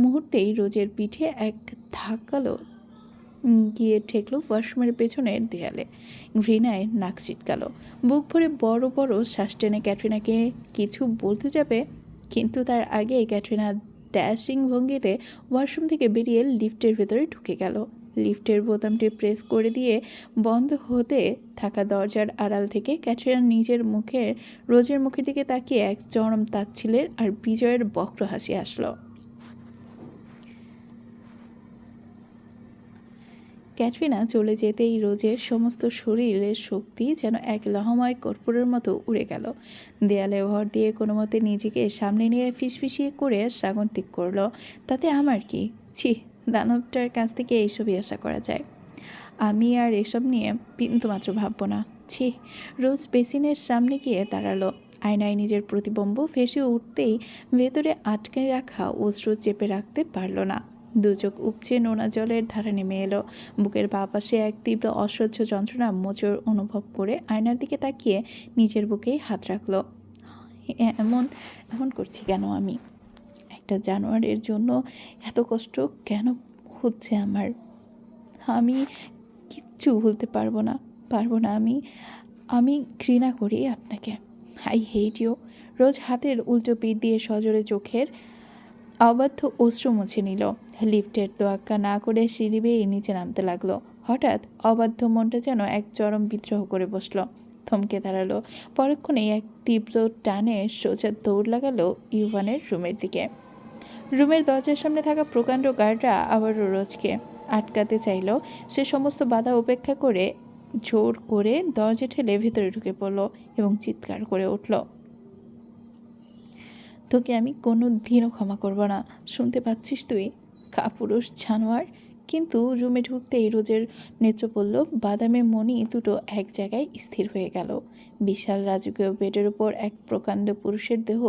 মুহূর্তেই রোজের পিঠে এক ধাক্কালো গিয়ে ঠেকলো ওয়াশরুমের পেছনের দেয়ালে। ঘৃণায় নাক ছিটকালো। বুক ভরে বড় বড় শ্বাস টেনে ক্যাটরিনাকে কিছু বলতে যাবে, কিন্তু তার আগে ক্যাটরিনা ড্যাশিং ভঙ্গিতে ওয়াশরুম থেকে বেরিয়ে লিফটের ভেতরে ঢুকে গেল। লিফটের বোতামটি প্রেস করে দিয়ে বন্ধ হতে থাকা দরজার আড়াল থেকে ক্যাটরিনা রোজের মুখের দিকে তাকিয়ে এক চরম তাচ্ছিলের আর বিজয়ের বক্র হাসি আসলো। ক্যাটরিনা চলে যেতেই রোজের সমস্ত শরীরের শক্তি যেন এক লহময় কর্পূরের মতো উড়ে গেল। দেয়ালে ভর দিয়ে কোনো মতে নিজেকে সামনে নিয়ে ফিসফিসিয়ে করে স্বাগতিক করলো। তাতে আমার কি? ছি, দানবটার কাছ থেকে এইসবই আশা করা যায়। আমি আর এসব নিয়ে বিন্দুমাত্র ভাববো না। ছি। রোজ বেসিনের সামনে গিয়ে দাঁড়ালো। আয়নায় নিজের প্রতিবিম্ব ফেঁসে উঠতেই ভেতরে আটকে রাখা অশ্রু চেপে রাখতে পারল না। দু চোখ উপচে নোনা জলের ধারা নেমে এলো। বুকের বাঁ পাশে এক তীব্র অসহ্য যন্ত্রণা মোচড় অনুভব করে আয়নার দিকে তাকিয়ে নিজের বুকেই হাত রাখল। এমন এমন করছি কেন আমি? একটা জানোয়ারের জন্য এত কষ্ট কেন হচ্ছে আমার? আমি কিচ্ছু ভুলতে পারবো না। আমি ঘৃণা করি আপনাকে। I hate you. রোজ হাতের উল্টো পিঠ দিয়ে সজোরে চোখের অবাধ্য অশ্রু মুছে নিল। লিফটের তোয়াক্কা না করে সিঁড়ি বেয়ে নিচে নামতে লাগলো। হঠাৎ অবাধ্য মনটা যেন এক চরম বিদ্রোহ করে বসলো। থমকে দাঁড়ালো। পরক্ষণেই এক তীব্র টানে সোজা দৌড় লাগালো ইউভানের রুমের দিকে। রুমের দরজার সামনে থাকা প্রকাণ্ড গার্ডরা আবারও রোজকে আটকাতে চাইল। সে সমস্ত বাধা উপেক্ষা করে জোর করে দরজা ঠেলে ভেতরে ঢুকে পড়ল এবং চিৎকার করে উঠল, তোকে আমি কোনো দিনও ক্ষমা করব না। শুনতে পাচ্ছিস তুই, কাপুরুষ জানোয়ার? কিন্তু রুমে ঢুকতেই রোজের নেত্র পড়ল বাদামে মণি দুটো এক জায়গায় স্থির হয়ে গেল। বিশাল রাজকীয় বেডের উপর এক প্রকাণ্ড পুরুষের দেহ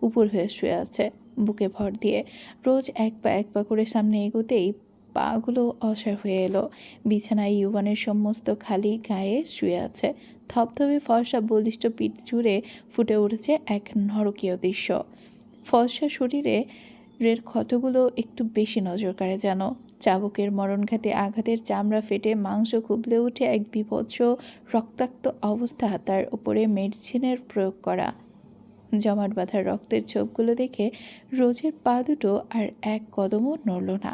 উপর হয়ে শুয়ে আছে, বুকে ভর দিয়ে। রোজ এক পা করে সামনে এগোতেই পাগুলো অসাড় হয়ে এলো। বিছানায় ইউভানের সমস্ত খালি গায়ে শুয়ে আছে। থপথপে ফর্সা বলিষ্ঠ পিঠ জুড়ে ফুটে উঠেছে এক নরকীয় দৃশ্য। ফর্সা শরীরে ক্ষতগুলো একটু বেশি নজর কাড়ে যেন। চাবুকের মরণঘাতী আঘাতের চামড়া ফেটে মাংস খুবলে উঠে এক বিভৎস রক্তাক্ত অবস্থা তার উপরে মেডিসিনের প্রয়োগ করা। জমাট বাঁধা রক্তের ছোপগুলো দেখে রোজের পা দুটো আর এক কদমও নড়ল না।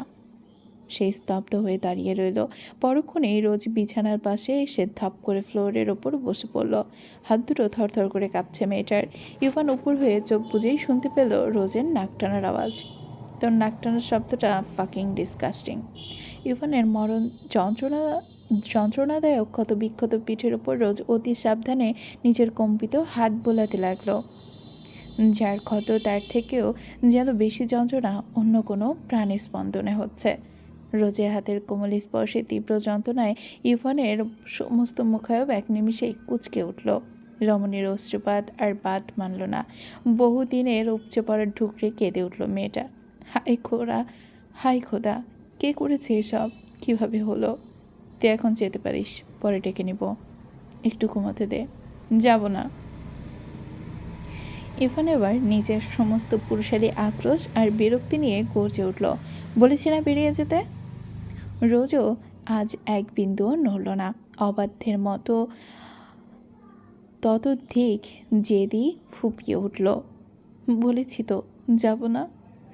সেই স্তব্ধ হয়ে দাঁড়িয়ে রইল। পরক্ষণেই রোজ বিছানার পাশে এসে ধপ করে ফ্লোরের ওপর বসে পড়ল। হাত দুটো থরথর করে কাঁপছে মেয়েটার। ইউভান উপর হয়ে চোখ বুঝেই শুনতে পেল রোজের নাক টানার আওয়াজ। তোর নাক টানার শব্দটা ফাকিং ডিসকাস্টিং। ইউভানের মরণ যন্ত্রণাদায়ক ক্ষত বিক্ষত পিঠের ওপর রোজ অতি সাবধানে নিজের কম্পিত হাত বোলাতে লাগলো। যার ক্ষত তার থেকেও যেন বেশি যন্ত্রণা অন্য কোনো প্রাণী স্পন্দনে হচ্ছে। রোজের হাতের কোমল স্পর্শে তীব্র যন্ত্রণায় ইউভানের সমস্ত মুখায়ব এক নিমিষেই কুঁচকে উঠল। রমণীর অশ্রুপাত আর বাদ মানল না। বহুদিনের উপচে পড়া ঢুকরে কেঁদে উঠল মেয়েটা। হাই খোদা, কে করেছে এসব? কিভাবে হলো? তুই এখন যেতে পারিস, পরে ডেকে নিব। একটু ঘুমাতে দে। যাব না। ইভান এবার নিজের সমস্ত পুরুষালী আক্রোশ আর বিরক্তি নিয়ে গর্জে উঠল। বলেছি না বেরিয়ে যেতে? রোজও আজ এক বিন্দুও নড়ল না। অবাধ্যের মতো ততোধিক জেদি ফুপিয়ে উঠল। বলেছি তো যাব না।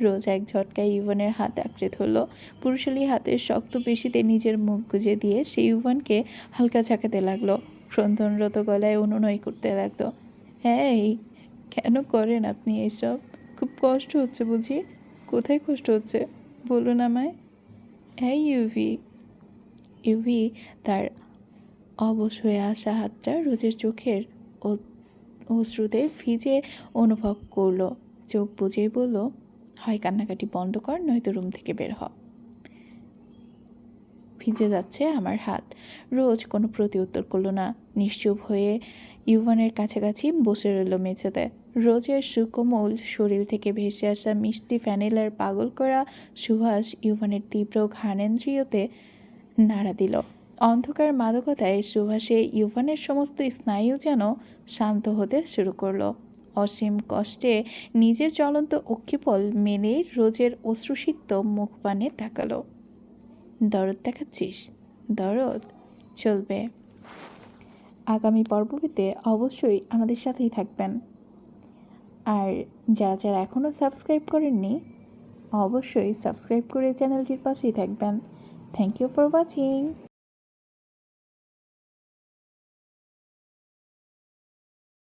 রোজ এক ঝটকায় ইউভানের হাত আঁকড়ে ধরল। পুরুষালী হাতের শক্ত পেশিতে নিজের মুখ গুজে দিয়ে সে ইউভানকে হালকা ঝাঁকাতে লাগলো। ক্রন্দনরত গলায় অনুনয় করতে লাগলো, এই কেন করেন আপনি এসব? খুব কষ্ট হচ্ছে বুঝি? কোথায় কষ্ট হচ্ছে বলুন আমায়। এই ইউভি তার অবশ হয়ে আসা হাতটা রোজের চোখের অশ্রুতে ভিজে অনুভব করলো। চোখ বুজেই বলল, হয় কান্নাকাটি বন্ধ কর, নয়তো রুম থেকে বের হ। ভিজে যাচ্ছে আমার হাত। রোজ কোনো প্রতি উত্তর করলো না। নিশ্চুপ হয়ে ইউভানের কাছাকাছি বসে রইল মেঝেতে। রোজের সুকোমল শরীর থেকে ভেসে আসা মিষ্টি ফ্যানিলার পাগল করা সুবাস ইউভানের তীব্র ঘ্রাণেন্দ্রিয়তে নাড়া দিল। অন্ধকার মাদকতায় সুবাসে ইউভানের সমস্ত স্নায়ু যেন শান্ত হতে শুরু করলো। অসীম কষ্টে নিজের জ্বলন্ত অক্ষিপল মেলে রোজের অশ্রুসিক্ত মুখপানে তাকালো। দরদ দেখাচ্ছিস? দরদ চলবে। আগামী পর্বটিতে অবশ্যই আমাদের সাথেই থাকবেন। আর যারা এখনও সাবস্ক্রাইব করেননি অবশ্যই সাবস্ক্রাইব করে চ্যানেলটির পাশেই থাকবেন। Thank you for watching.